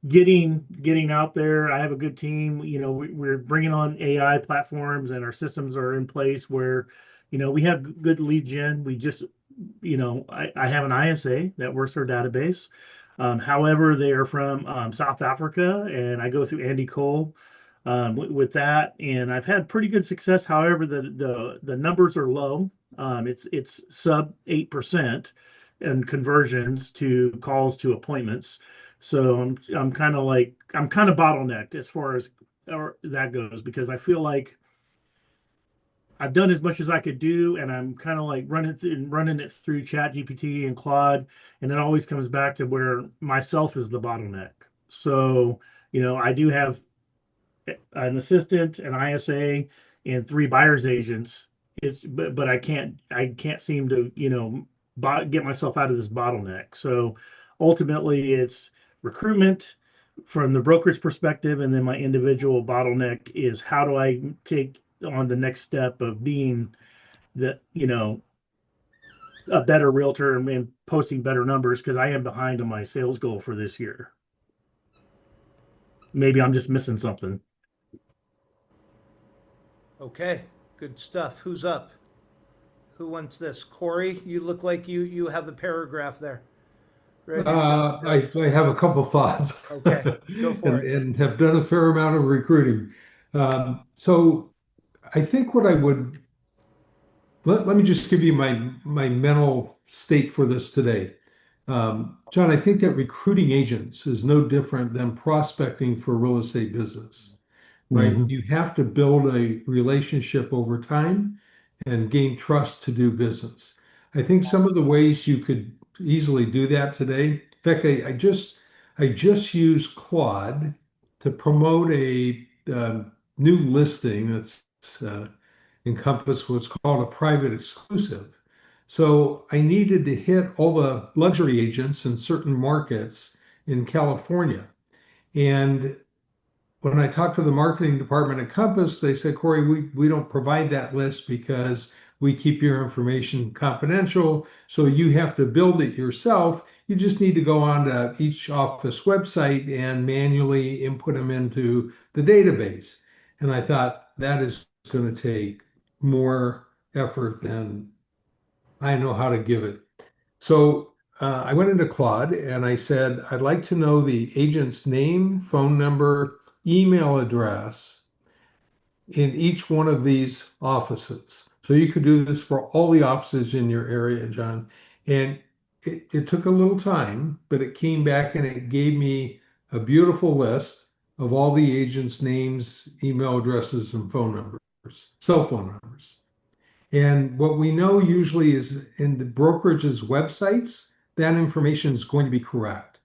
[SPEAKER 3] getting out there. I have a good team. We're bringing on AI platforms, and our systems are in place where, we have good lead gen. We just, I have an ISA that works our database. However, they are from South Africa, and I go through Andy Cole with that, and I've had pretty good success. However, the numbers are low. It's sub 8% in conversions to calls to appointments. So I'm kind of bottlenecked as far as that goes, because I feel like I've done as much as I could do, and I'm kind of like running it through ChatGPT and Claude, and it always comes back to where myself is the bottleneck. So I do have an assistant, an ISA, and 3 buyer's agents. But I can't seem to get myself out of this bottleneck. So ultimately, it's recruitment from the brokerage perspective, and then my individual bottleneck is how do I take on the next step of being that, a better realtor and posting better numbers, because I am behind on my sales goal for this year. Maybe I'm just missing something.
[SPEAKER 1] Okay, good stuff. Who's up? Who wants this? Corey, you look like you have a paragraph there. Ready to go.
[SPEAKER 6] I have a couple thoughts.
[SPEAKER 1] Okay, go for it.
[SPEAKER 6] And have done a fair amount of recruiting. So I think what I would let me just give you my mental state for this today. John, I think that recruiting agents is no different than prospecting for real estate business, right?
[SPEAKER 3] Mhm.
[SPEAKER 6] You have to build a relationship over time and gain trust to do business. I think some of the ways you could easily do that today. In fact, I just used Claude to promote a new listing that's encompass what's called a private exclusive. So I needed to hit all the luxury agents in certain markets in California. And when I talked to the marketing department at Compass, they said, Corey, we don't provide that list because we keep your information confidential. So you have to build it yourself. You just need to go on to each office website and manually input them into the database. And I thought that is going to take more effort than I know how to give it. So I went into Claude and I said, I'd like to know the agent's name, phone number, email address in each one of these offices. So you could do this for all the offices in your area, John. And it took a little time, but it came back and it gave me a beautiful list of all the agents' names, email addresses, and phone numbers, cell phone numbers. And what we know usually is in the brokerage's websites, that information is going to be correct.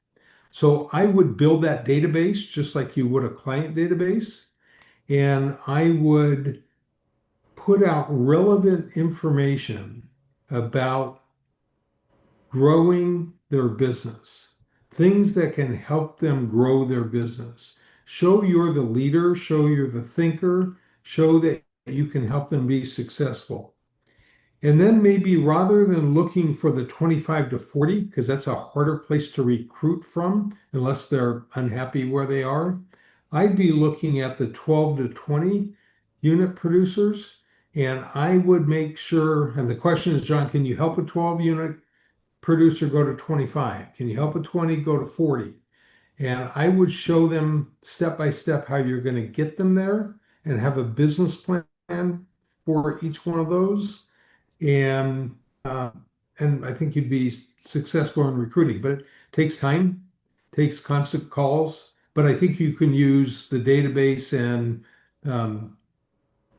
[SPEAKER 6] So I would build that database just like you would a client database, and I would put out relevant information about growing their business, things that can help them grow their business. Show you're the leader, show you're the thinker, show that you can help them be successful. And then maybe rather than looking for the 25 to 40, because that's a harder place to recruit from unless they're unhappy where they are, I'd be looking at the 12 to 20 unit producers. And I would make sure, and the question is, John, can you help a 12 unit producer go to 25? Can you help a 20 go to 40? And I would show them step by step how you're going to get them there and have a business plan for each one of those. And I think you'd be successful in recruiting, but it takes time, takes constant calls. But I think you can use the database and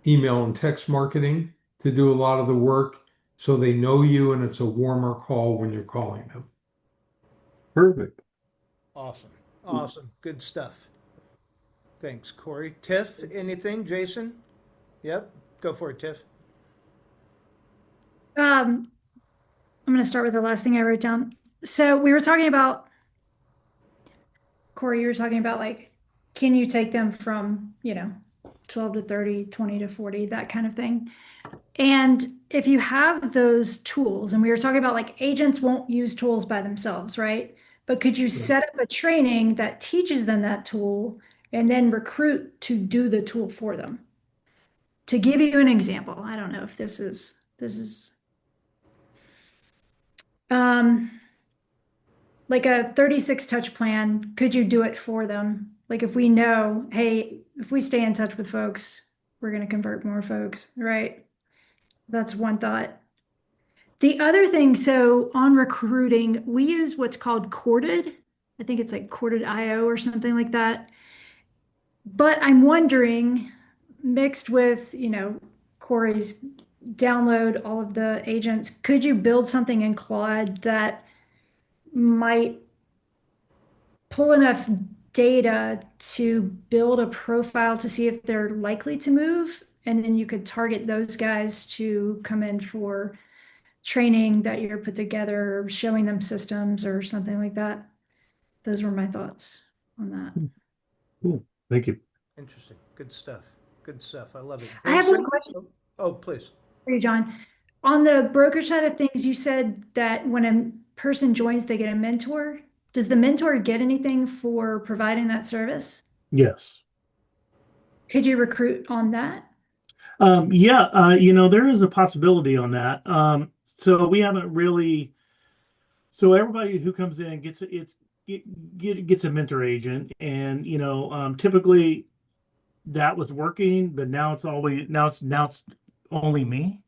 [SPEAKER 6] email and text marketing to do a lot of the work, so they know you and it's a warmer call when you're calling them.
[SPEAKER 3] Perfect.
[SPEAKER 1] Awesome. Good stuff. Thanks, Corey. Tiff, anything? Jason? Yep. Go for it, Tiff.
[SPEAKER 2] I'm going to start with the last thing I wrote down. So we were talking about, Corey, you were talking about like, can you take them from, 12 to 30, 20 to 40, that kind of thing. And if you have those tools, and we were talking about like agents won't use tools by themselves, right? But could you set up a training that teaches them that tool and then recruit to do the tool for them? To give you an example, I don't know if this is like a 36 touch plan, could you do it for them? Like if we know, hey, if we stay in touch with folks, we're going to convert more folks, right? That's one thought. The other thing, so on recruiting, we use what's called Courted. I think it's like Courted.io or something like that. But I'm wondering, mixed with, Corey's download all of the agents, could you build something in Claude that might pull enough data to build a profile to see if they're likely to move? And then you could target those guys to come in for training that you're put together, or showing them systems or something like that. Those were my thoughts on that.
[SPEAKER 3] Cool. Thank you.
[SPEAKER 1] Interesting. Good stuff. I love it.
[SPEAKER 2] I have one
[SPEAKER 1] Jason?
[SPEAKER 2] question.
[SPEAKER 1] Oh, please.
[SPEAKER 2] For you, John. On the broker side of things, you said that when a person joins, they get a mentor. Does the mentor get anything for providing that service?
[SPEAKER 3] Yes.
[SPEAKER 2] Could you recruit on that?
[SPEAKER 3] Yeah, there is a possibility on that. So we haven't really. So everybody who comes in gets a mentor agent, and typically that was working, but now it's only me.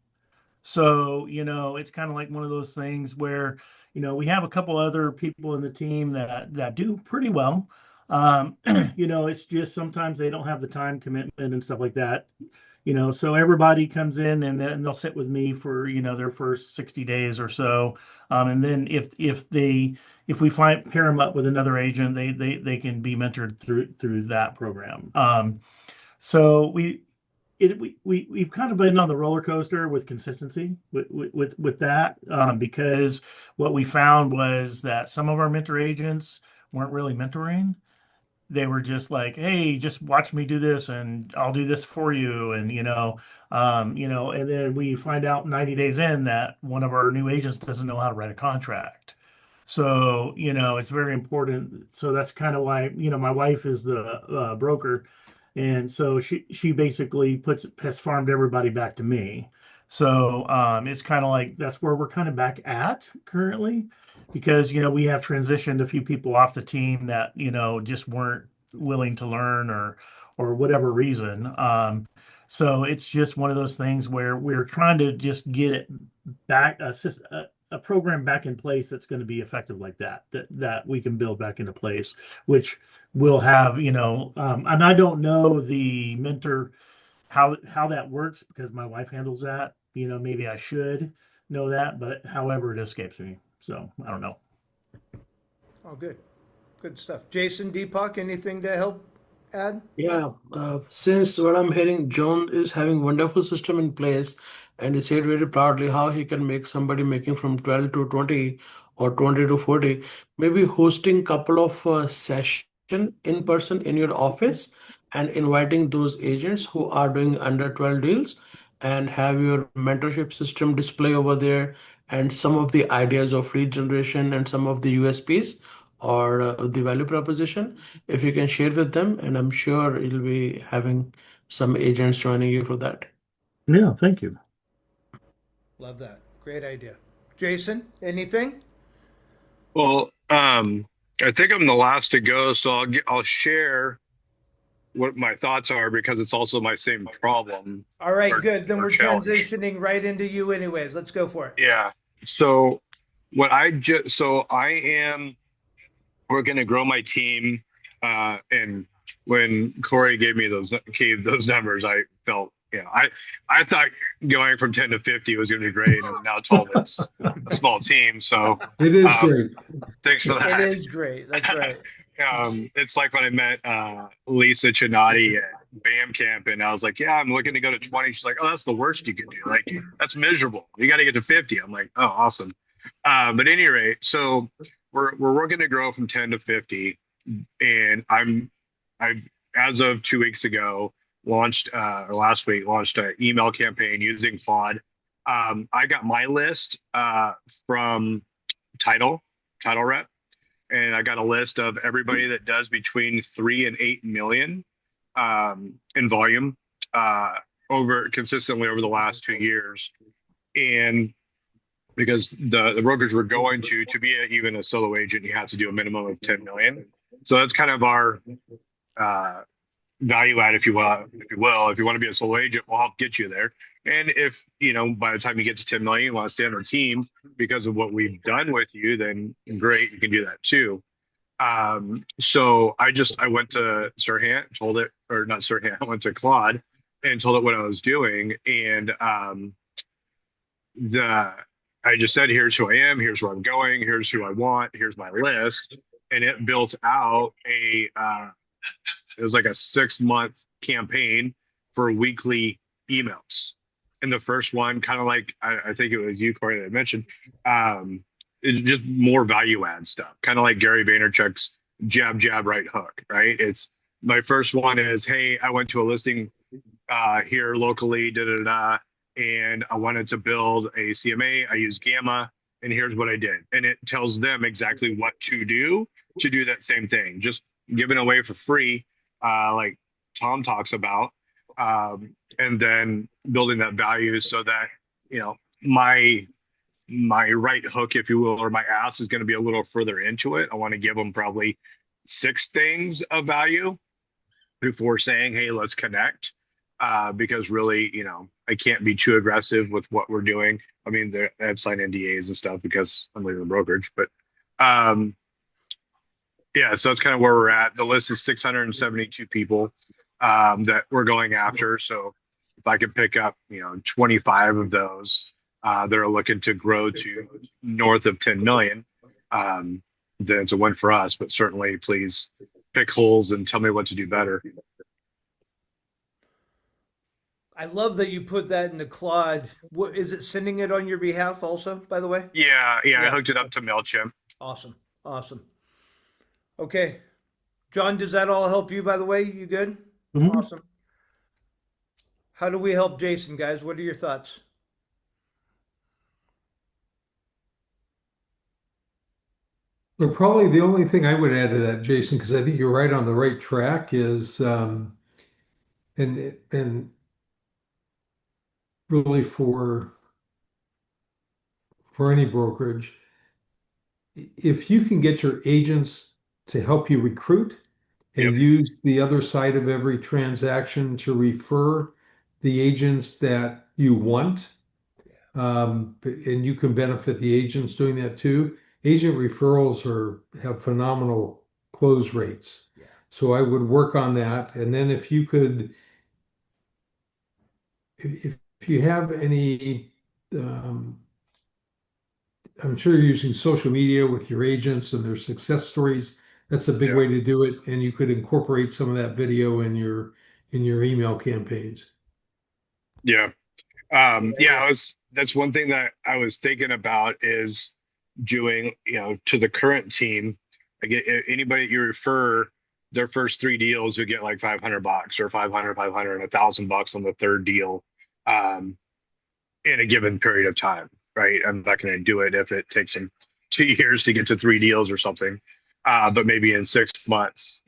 [SPEAKER 3] So it's kind of like one of those things where we have a couple other people in the team that do pretty well. It's just sometimes they don't have the time commitment and stuff like that. So everybody comes in and then they'll sit with me for their first 60 days or so, and then if we pair them up with another agent, they can be mentored through that program. So we've kind of been on the roller coaster with consistency with that, because what we found was that some of our mentor agents weren't really mentoring. They were just like, hey, just watch me do this and I'll do this for you. And, and then we find out 90 days in that one of our new agents doesn't know how to write a contract. So, it's very important. So that's kind of why, my wife is the broker. And so she basically has farmed everybody back to me. So it's kind of like that's where we're kind of back at currently, because we have transitioned a few people off the team that just weren't willing to learn or whatever reason. So it's just one of those things where we're trying to just get it back, a program back in place that's going to be effective like that we can build back into place, which will have and I don't know the mentor how that works because my wife handles that. Maybe I should know that, but however, it escapes me. So I don't know.
[SPEAKER 1] Oh, good stuff. Jason, Deepak, anything to help add?
[SPEAKER 5] Yeah, since what I'm hearing, John is having wonderful system in place, and he said very proudly how he can make somebody making from 12 to 20 or 20 to 40, maybe hosting couple of session in person in your office and inviting those agents who are doing under 12 deals and have your mentorship system display over there and some of the ideas of lead generation and some of the USPs or the value proposition if you can share with them, and I'm sure you'll be having some agents joining you for that.
[SPEAKER 3] Yeah, thank you.
[SPEAKER 1] Love that. Great idea. Jason, anything?
[SPEAKER 8] Well, I think I'm the last to go, so I'll share what my thoughts are because it's also my same problem.
[SPEAKER 1] All right,
[SPEAKER 8] or-
[SPEAKER 1] good. Then
[SPEAKER 8] or
[SPEAKER 1] we're
[SPEAKER 8] challenge.
[SPEAKER 1] transitioning right into you anyways. Let's go for it.
[SPEAKER 8] Yeah. So we're going to grow my team. And when Corey gave those numbers, I felt, I thought going from 10 to 50 was going to be great. And now told it's a small team. So
[SPEAKER 6] It is great.
[SPEAKER 8] thanks for that.
[SPEAKER 1] It is great. That's right.
[SPEAKER 8] It's like when I met Lisa Chinati at BAM camp, and I was like, "Yeah, I'm looking to go to 20." She's like, "Oh, that's the worst you can do. Like, that's miserable. You got to get to 50." I'm like, "Oh, awesome." But at any rate, so we're working to grow from 10 to 50, and I've as of 2 weeks ago launched or last week launched an email campaign using Claude. I got my list from Title Rep. And I got a list of everybody that does between 3 and 8 million in volume consistently over the last 2 years. And because the brokers were going to be even a solo agent, you have to do a minimum of 10 million. So that's kind of our value add, if you will. If you want to be a solo agent, we'll help get you there. And if, by the time you get to 10 million, you want to stay on our team because of what we've done with you, then great, you can do that too. So I went to Sirhan, I went to Claude and told it what I was doing. And I just said, here's who I am, here's where I'm going, here's who I want, here's my list. And it built out it was like a 6-month campaign for weekly emails. And the first one, kind of like, I think it was you, Corey, that mentioned, it's just more value add stuff, kind of like Gary Vaynerchuk's jab, right hook, right? It's my first one is, hey, I went to a listing here locally, and I wanted to build a CMA. I used Gamma, and here's what I did. And it tells them exactly what to do that same thing. Just giving away for free, like Tom talks about, and then building that value so that, my right hook, if you will, or my ass is going to be a little further into it. I want to give them probably 6 things of value before saying, hey, let's connect. Because really, I can't be too aggressive with what we're doing. I mean, I've signed NDAs and stuff because I'm leaving the brokerage, but yeah, so that's kind of where we're at. The list is 672 people that we're going after. So if I could pick up, 25 of those that are looking to grow to north of 10 million, then it's a win for us. But certainly, please pick holes and tell me what to do better.
[SPEAKER 1] I love that you put that into Claude. What is it, sending it on your behalf also, by the way?
[SPEAKER 8] Yeah. I hooked it up to MailChimp.
[SPEAKER 1] Awesome. Okay. John, does that all help you, by the way? You good?
[SPEAKER 3] Mhm.
[SPEAKER 1] Awesome. How do we help Jason, guys? What are your thoughts?
[SPEAKER 6] Well, probably the only thing I would add to that, Jason, because I think you're right on the right track, is and really for any brokerage, if you can get your agents to help you recruit and use the other side of every transaction to refer the agents that you want, and you can benefit the agents doing that too. Agent referrals have phenomenal close rates.
[SPEAKER 1] Yeah.
[SPEAKER 6] So I would work on that. And then if you could, if you have any, I'm sure you're using social media with your agents and their success stories. That's a big way to do it. And you could incorporate some of that video in your email campaigns.
[SPEAKER 8] Yeah. That's one thing that I was thinking about is doing, to the current team. I get anybody that you refer, their first 3 deals would get like $500 or 500 and $1,000 on the third deal, in a given period of time, right? I'm not going to do it if it takes them 2 years to get to 3 deals or something, but maybe in 6 months,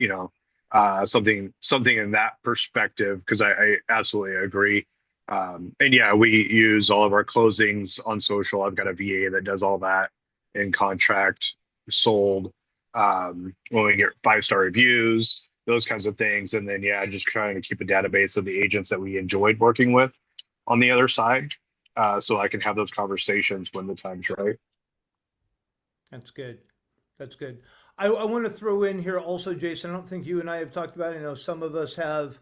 [SPEAKER 8] something in that perspective, because I absolutely agree. And yeah, we use all of our closings on social. I've got a VA that does all that in contract, sold, when we get 5-star reviews, those kinds of things. And then, just trying to keep a database of the agents that we enjoyed working with on the other side, so I can have those conversations when the time's right.
[SPEAKER 1] That's good. I want to throw in here also, Jason, I don't think you and I have talked about it. I know some of us have.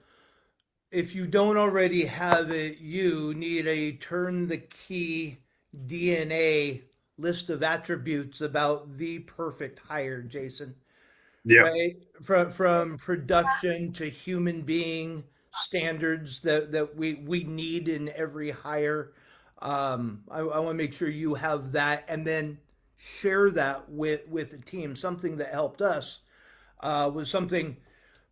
[SPEAKER 1] If you don't already have it, you need a turn the key DNA list of attributes about the perfect hire, Jason.
[SPEAKER 8] Yeah.
[SPEAKER 1] Right? From production to human being standards that we need in every hire. I want to make sure you have that, and then share that with the team. Something that helped us was something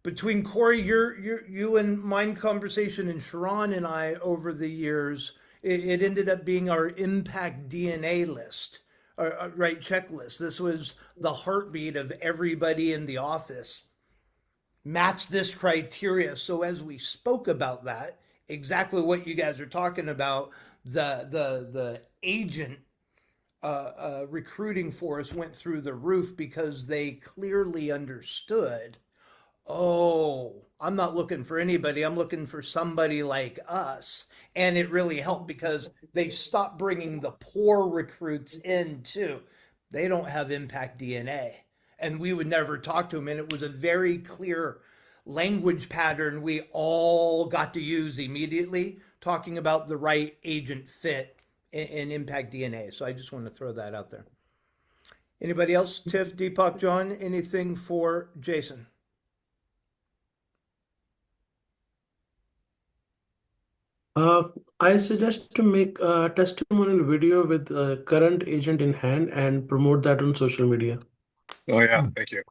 [SPEAKER 1] between Corey, you and mine conversation, and Sharon and I over the years. It ended up being our impact DNA list, right, checklist. This was the heartbeat of everybody in the office. Match this criteria. So as we spoke about that, exactly what you guys are talking about, the agent recruiting for us went through the roof because they clearly understood, oh, I'm not looking for anybody. I'm looking for somebody like us. And it really helped because they stopped bringing the poor recruits in too. They don't have impact DNA. And we would never talk to them. And it was a very clear language pattern we all got to use immediately, talking about the right agent fit in impact DNA. So I just want to throw that out there. Anybody else? Tiff, Deepak, John, anything for Jason?
[SPEAKER 5] I suggest to make a testimonial video with a current agent in hand and promote that on social media.
[SPEAKER 8] Oh yeah, thank you.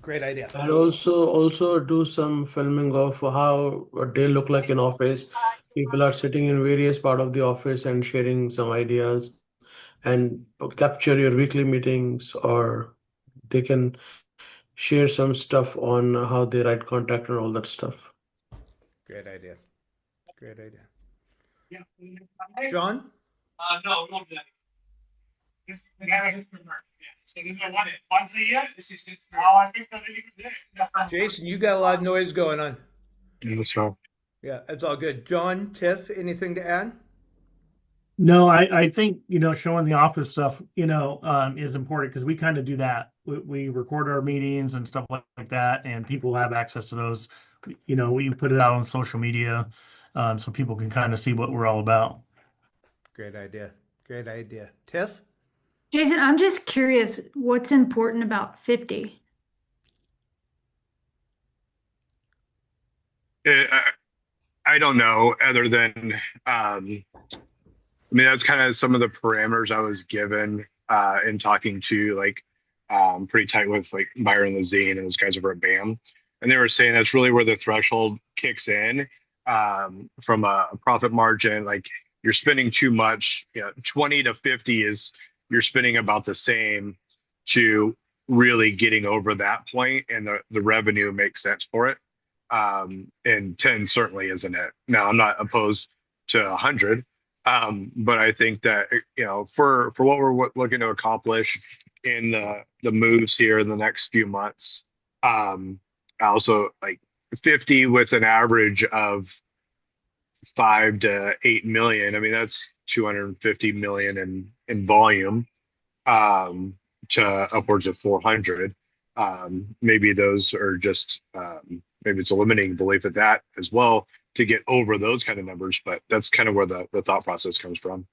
[SPEAKER 1] Great idea.
[SPEAKER 5] And also do some filming of how a day look like in office. People are sitting in various part of the office and sharing some ideas and capture your weekly meetings, or they can share some stuff on how they write contact and all that stuff.
[SPEAKER 1] Great idea. Great idea.
[SPEAKER 10] Yeah.
[SPEAKER 1] John?
[SPEAKER 10] No, no. This so you know what? Once a year, this is just. Oh, I think that
[SPEAKER 1] Jason, you got a lot of noise going on.
[SPEAKER 8] That's right.
[SPEAKER 1] Yeah, that's all good. John, Tiff, anything to add?
[SPEAKER 3] No, I think, showing the office stuff, is important because we kind of do that. We record our meetings and stuff like that, and people have access to those. We put it out on social media, so people can kind of see what we're all about.
[SPEAKER 1] Great idea. Great idea. Tiff?
[SPEAKER 2] Jason, I'm just curious, what's important about 50?
[SPEAKER 8] I don't know, other than I mean, that's kind of some of the parameters I was given in talking to pretty tight with like Byron Lazine and those guys over at BAM. And they were saying that's really where the threshold kicks in from a profit margin. Like you're spending too much, 20 to 50 is you're spending about the same to really getting over that point, and the revenue makes sense for it. And 10 certainly isn't it. Now, I'm not opposed to 100. But I think that, for what we're looking to accomplish in the moves here in the next few months, also like 50 with an average of 5 to 8 million. I mean, that's 250 million in volume, to upwards of 400. Maybe those are just, maybe it's a limiting belief at that as well, to get over those kind of numbers, but that's kind of where the thought process comes from.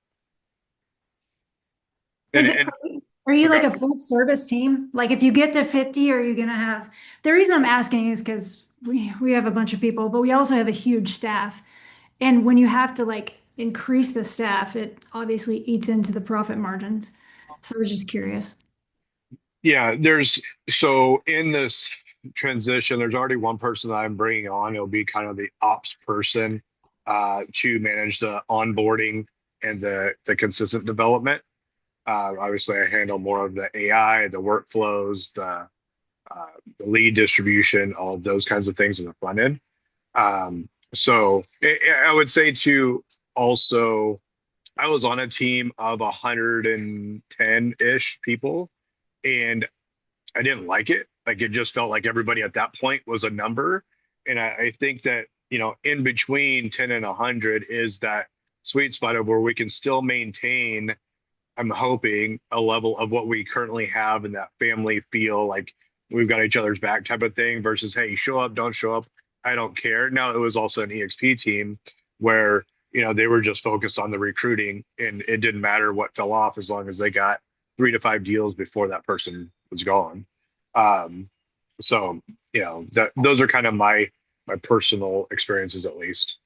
[SPEAKER 2] Are you like a full service team? Like if you get to 50, are you going to have, the reason I'm asking is because we have a bunch of people, but we also have a huge staff. And when you have to like increase the staff, it obviously eats into the profit margins. So I was just curious.
[SPEAKER 8] Yeah, so in this transition, there's already one person that I'm bringing on. It'll be kind of the ops person to manage the onboarding and the consistent development. Obviously, I handle more of the AI, the workflows, the lead distribution, all of those kinds of things in the front end. So I would say too, also, I was on a team of 110-ish people, and I didn't like it. Like it just felt like everybody at that point was a number. And I think that, in between 10 and 100 is that sweet spot of where we can still maintain, I'm hoping, a level of what we currently have in that family feel, like we've got each other's back type of thing, versus, hey, show up, don't show up, I don't care. Now, it was also an EXP team where, they were just focused on the recruiting, and it didn't matter what fell off as long as they got 3 to 5 deals before that person was gone. So, those are kind of my personal experiences, at least.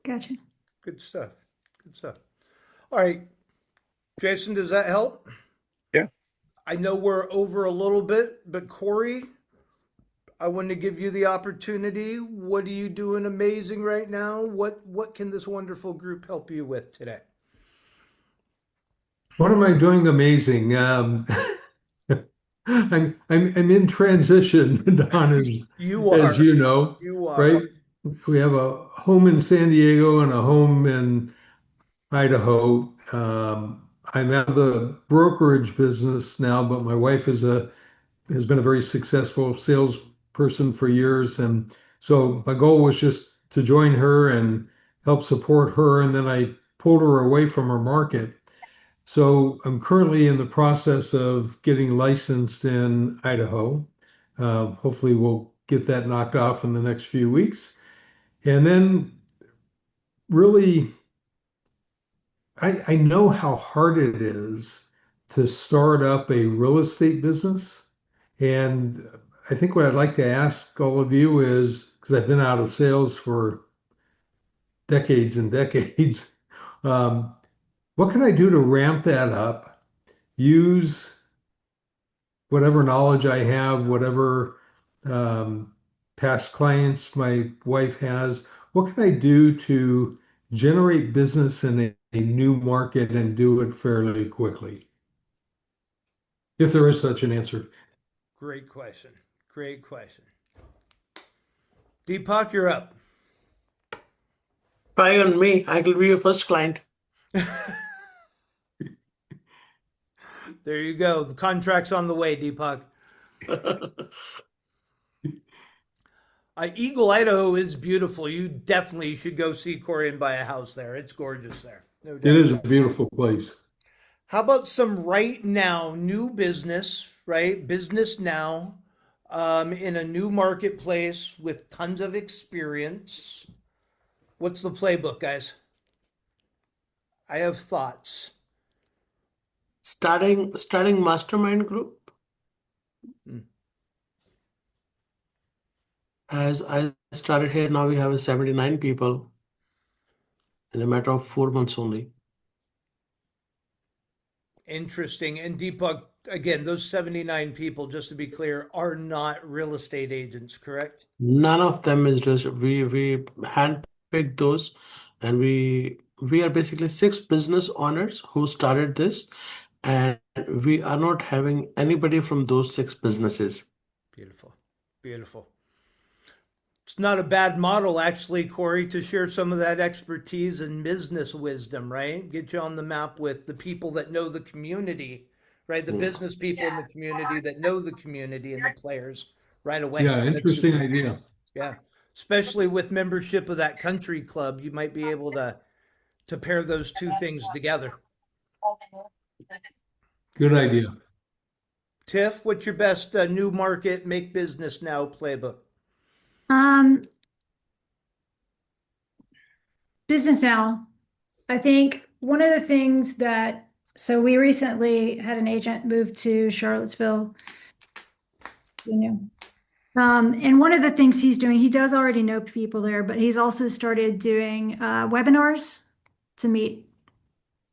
[SPEAKER 2] Gotcha.
[SPEAKER 1] Good stuff. Good stuff. All right. Jason, does that help?
[SPEAKER 8] Yeah.
[SPEAKER 1] I know we're over a little bit, but Corey, I want to give you the opportunity. What are you doing amazing right now? What can this wonderful group help you with today?
[SPEAKER 6] What am I doing amazing? I'm in transition, Don, as
[SPEAKER 1] You are.
[SPEAKER 6] as you know,
[SPEAKER 1] You are.
[SPEAKER 6] right? We have a home in San Diego and a home in Idaho. I'm out of the brokerage business now, but my wife has been a very successful salesperson for years, and so my goal was just to join her and help support her, and then I pulled her away from her market. So I'm currently in the process of getting licensed in Idaho. Hopefully we'll get that knocked off in the next few weeks. And then really, I know how hard it is to start up a real estate business. And I think what I'd like to ask all of you is, because I've been out of sales for decades and decades, what can I do to ramp that up? Use whatever knowledge I have, whatever past clients my wife has, what can I do to generate business in a new market and do it fairly quickly? If there is such an answer.
[SPEAKER 1] Great question. Great question. Deepak, you're up.
[SPEAKER 5] Try on me. I will be your first client.
[SPEAKER 1] There you go. The contract's on the way, Deepak. Eagle, Idaho is beautiful. You definitely should go see Corey and buy a house there. It's gorgeous there. No doubt.
[SPEAKER 6] It is a beautiful place.
[SPEAKER 1] How about some right now new business, right? Business now, in a new marketplace with tons of experience. What's the playbook, guys? I have thoughts.
[SPEAKER 5] Starting mastermind group. As I started here, now we have 79 people in a matter of 4 months only.
[SPEAKER 1] Interesting. And Deepak, again, those 79 people, just to be clear, are not real estate agents, correct?
[SPEAKER 5] None of them is just we handpicked those, and we are basically 6 business owners who started this, and we are not having anybody from those 6 businesses.
[SPEAKER 1] Beautiful. Beautiful. It's not a bad model, actually, Corey, to share some of that expertise and business wisdom, right? Get you on the map with the people that know the community, right? The business people in the community that know the community and the players right away.
[SPEAKER 6] Yeah,
[SPEAKER 1] That's
[SPEAKER 6] interesting
[SPEAKER 1] super
[SPEAKER 6] idea.
[SPEAKER 1] cool. Yeah. Especially with membership of that country club, you might be able to pair those two things together.
[SPEAKER 6] Good idea.
[SPEAKER 1] Tiff, what's your best new market, make business now playbook?
[SPEAKER 2] Business now. I think one of the things that, so we recently had an agent move to Charlottesville. And one of the things he's doing, he does already know people there, but he's also started doing webinars to meet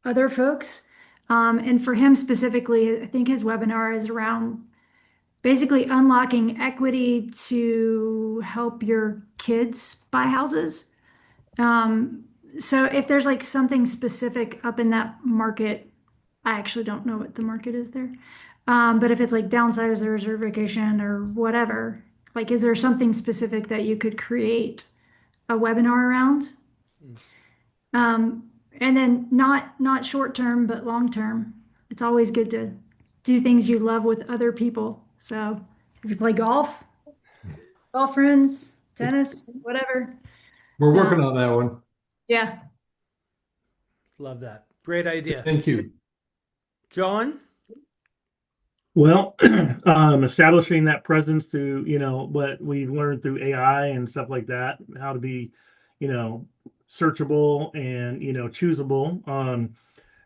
[SPEAKER 2] other folks. And for him specifically, I think his webinar is around basically unlocking equity to help your kids buy houses. So if there's like something specific up in that market, I actually don't know what the market is there. But if it's like downsizers or reservation or whatever, like, is there something specific that you could create a webinar around? And then not short term, but long term. It's always good to do things you love with other people. So if you play golf friends, tennis, whatever.
[SPEAKER 6] We're working on that one.
[SPEAKER 2] Yeah.
[SPEAKER 1] Love that. Great idea.
[SPEAKER 6] Thank you.
[SPEAKER 1] John?
[SPEAKER 3] Well, establishing that presence through, what we've learned through AI and stuff like that, how to be, searchable and, choosable.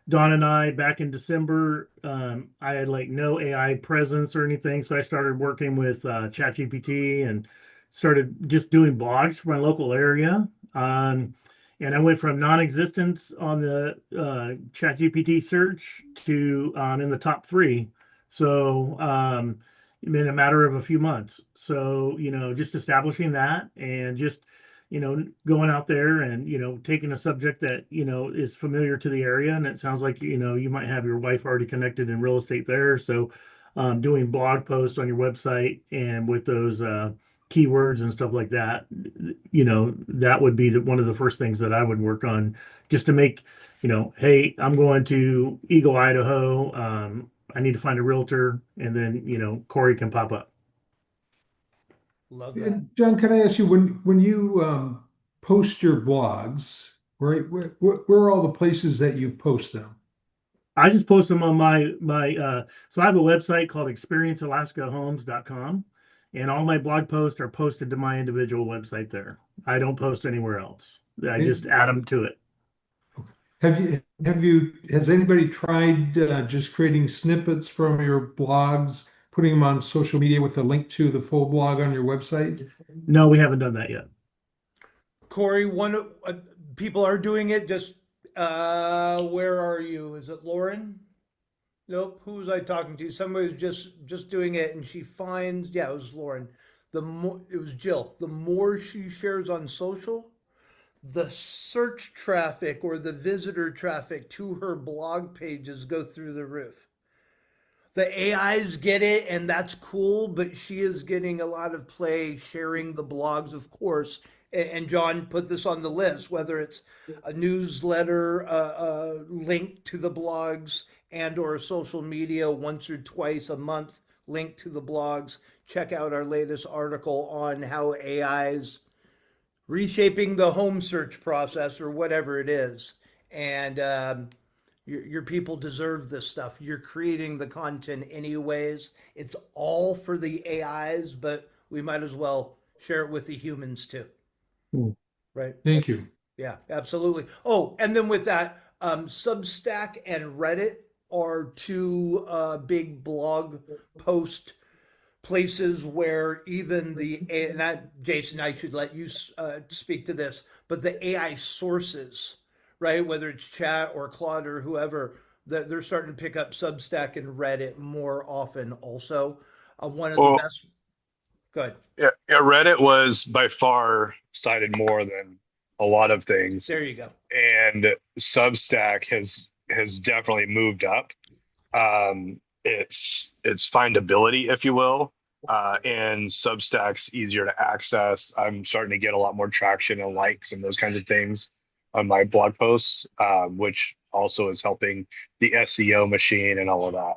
[SPEAKER 3] Dawn and I, back in December, I had like no AI presence or anything. So I started working with ChatGPT and started just doing blogs for my local area. And I went from non-existence on the ChatGPT search to in the top 3. So in a matter of a few months. So, just establishing that and just, going out there and, taking a subject that, is familiar to the area. And it sounds like, you might have your wife already connected in real estate there. So doing blog posts on your website and with those keywords and stuff like that, that would be one of the first things that I would work on just to make, hey, I'm going to Eagle, Idaho. I need to find a realtor, and then, Corey can pop up.
[SPEAKER 1] Love that.
[SPEAKER 6] And John, can I ask you, when you post your blogs, right, where are all the places that you post them?
[SPEAKER 3] I just post them on my so I have a website called experiencealaskahomes.com, and all my blog posts are posted to my individual website there. I don't post anywhere else. I just add them to it.
[SPEAKER 6] Has anybody tried just creating snippets from your blogs, putting them on social media with a link to the full blog on your website?
[SPEAKER 3] No, we haven't done that yet.
[SPEAKER 1] Corey, people are doing it. Just where are you? Is it Lauren? Nope. Who was I talking to? Somebody was just doing it, and she finds. Yeah, it was Lauren. The more it was Jill. The more she shares on social, the search traffic or the visitor traffic to her blog pages go through the roof. The AIs get it, and that's cool, but she is getting a lot of play sharing the blogs, of course. And John put this on the list, whether it's a newsletter, a link to the blogs, and or social media once or twice a month, link to the blogs. Check out our latest article on how AI's reshaping the home search process or whatever it is. And your people deserve this stuff. You're creating the content anyways. It's all for the AIs, but we might as well share it with the humans too. Right?
[SPEAKER 6] Thank you.
[SPEAKER 1] Yeah, absolutely. Oh, and then with that, Substack and Reddit are two big blog post places where even Jason, I should let you speak to this, but the AI sources, right, whether it's chat or Claude or whoever, that they're starting to pick up Substack and Reddit more often also. One of the best. Good.
[SPEAKER 8] Yeah, Reddit was by far cited more than a lot of things.
[SPEAKER 1] There you go.
[SPEAKER 8] And Substack has definitely moved up. It's findability, if you will, and Substack's easier to access. I'm starting to get a lot more traction and likes and those kinds of things on my blog posts, which also is helping the SEO machine and all of that.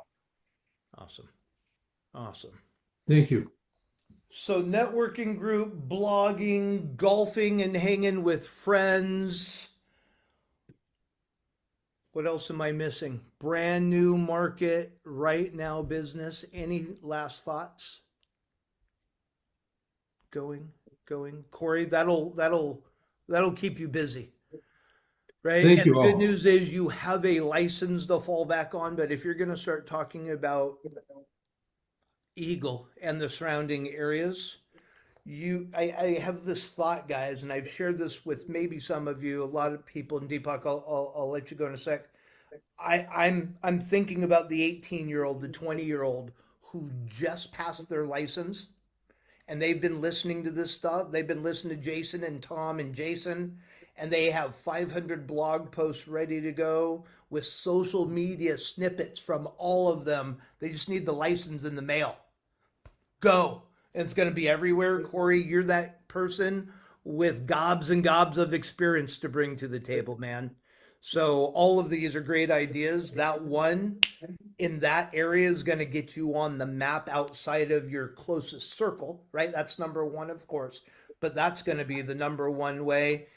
[SPEAKER 1] Awesome.
[SPEAKER 6] Thank you.
[SPEAKER 1] So networking group, blogging, golfing and hanging with friends. What else am I missing? Brand new market, right now business. Any last thoughts? Going. Corey, that'll keep you busy. Right?
[SPEAKER 6] Thank
[SPEAKER 1] and
[SPEAKER 6] you
[SPEAKER 1] the
[SPEAKER 6] all.
[SPEAKER 1] good news is you have a license to fall back on, but if you're going to start talking about Eagle and the surrounding areas, I have this thought, guys, and I've shared this with maybe some of you, a lot of people, and Deepak, I'll let you go in a sec. I'm thinking about the 18-year-old, the 20-year-old who just passed their license, and they've been listening to this stuff. They've been listening to Jason and Tom and Jason, and they have 500 blog posts ready to go with social media snippets from all of them. They just need the license in the mail. Go. And it's going to be everywhere. Corey, you're that person with gobs and gobs of experience to bring to the table, man. So all of these are great ideas. That one in that area is going to get you on the map outside of your closest circle, right? That's number one, of course, but that's going to be the number one way.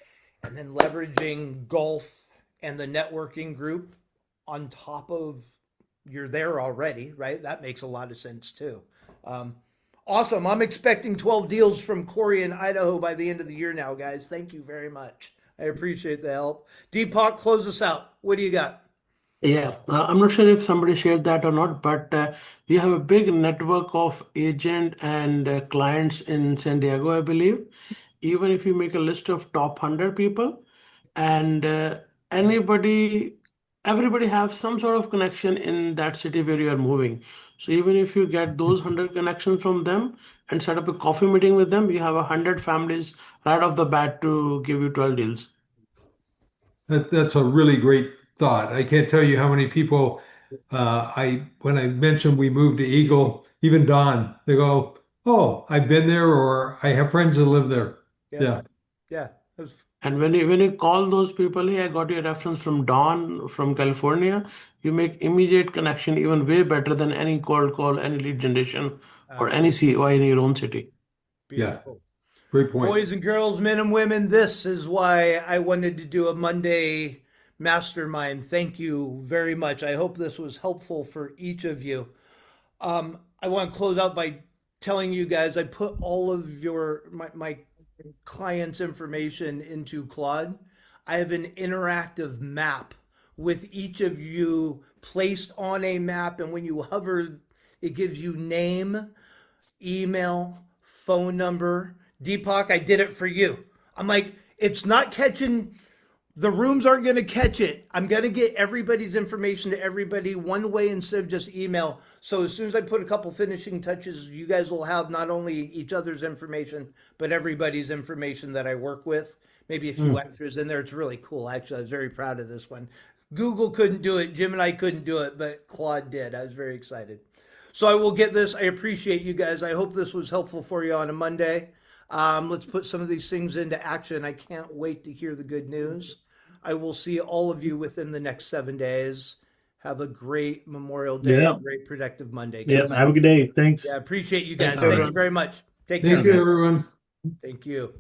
[SPEAKER 1] And then leveraging golf and the networking group on top of you're there already, right? That makes a lot of sense too. Awesome. I'm expecting 12 deals from Corey in Idaho by the end of the year now, guys. Thank you very much. I appreciate the help. Deepak, close us out. What do you got?
[SPEAKER 5] Yeah, I'm not sure if somebody shared that or not, but we have a big network of agent and clients in San Diego, I believe. Even if you make a list of top 100 people, and everybody have some sort of connection in that city where you are moving. So even if you get those 100 connections from them and set up a coffee meeting with them, you have 100 families right off the bat to give you 12 deals.
[SPEAKER 6] That's a really great thought. I can't tell you how many people when I mentioned we moved to Eagle, even Don, they go, "Oh, I've been there," or "I have friends that live there." Yeah.
[SPEAKER 5] And when you call those people, hey, I got your reference from Don from California, you make immediate connection even way better than any cold call, any lead generation, or any COI in your own city.
[SPEAKER 1] Beautiful.
[SPEAKER 6] Yeah. Great point.
[SPEAKER 1] Boys and girls, men and women, this is why I wanted to do a Monday mastermind. Thank you very much. I hope this was helpful for each of you. I want to close out by telling you guys I put all of my clients' information into Claude. I have an interactive map with each of you placed on a map, and when you hover, it gives you name, email, phone number. Deepak, I did it for you. I'm like, it's not catching The rooms aren't going to catch it. I'm going to get everybody's information to everybody one way instead of just email. So as soon as I put a couple finishing touches, you guys will have not only each other's information, but everybody's information that I work with. Maybe a few extras in there. It's really cool. Actually, I was very proud of this one. Google couldn't do it. Jim and I couldn't do it, but Claude did. I was very excited. So I will get this. I appreciate you guys. I hope this was helpful for you on a Monday. Let's put some of these things into action. I can't wait to hear the good news. I will see all of you within the next 7 days. Have a great Memorial Day,
[SPEAKER 3] Yeah.
[SPEAKER 1] great productive Monday.
[SPEAKER 3] Yeah.
[SPEAKER 1] Guys.
[SPEAKER 3] Have a good day. Thanks.
[SPEAKER 1] Yeah, appreciate you guys.
[SPEAKER 5] Thanks,
[SPEAKER 1] Thank you very much. Take
[SPEAKER 6] Thank
[SPEAKER 1] care.
[SPEAKER 6] you, everyone.
[SPEAKER 1] Thank you.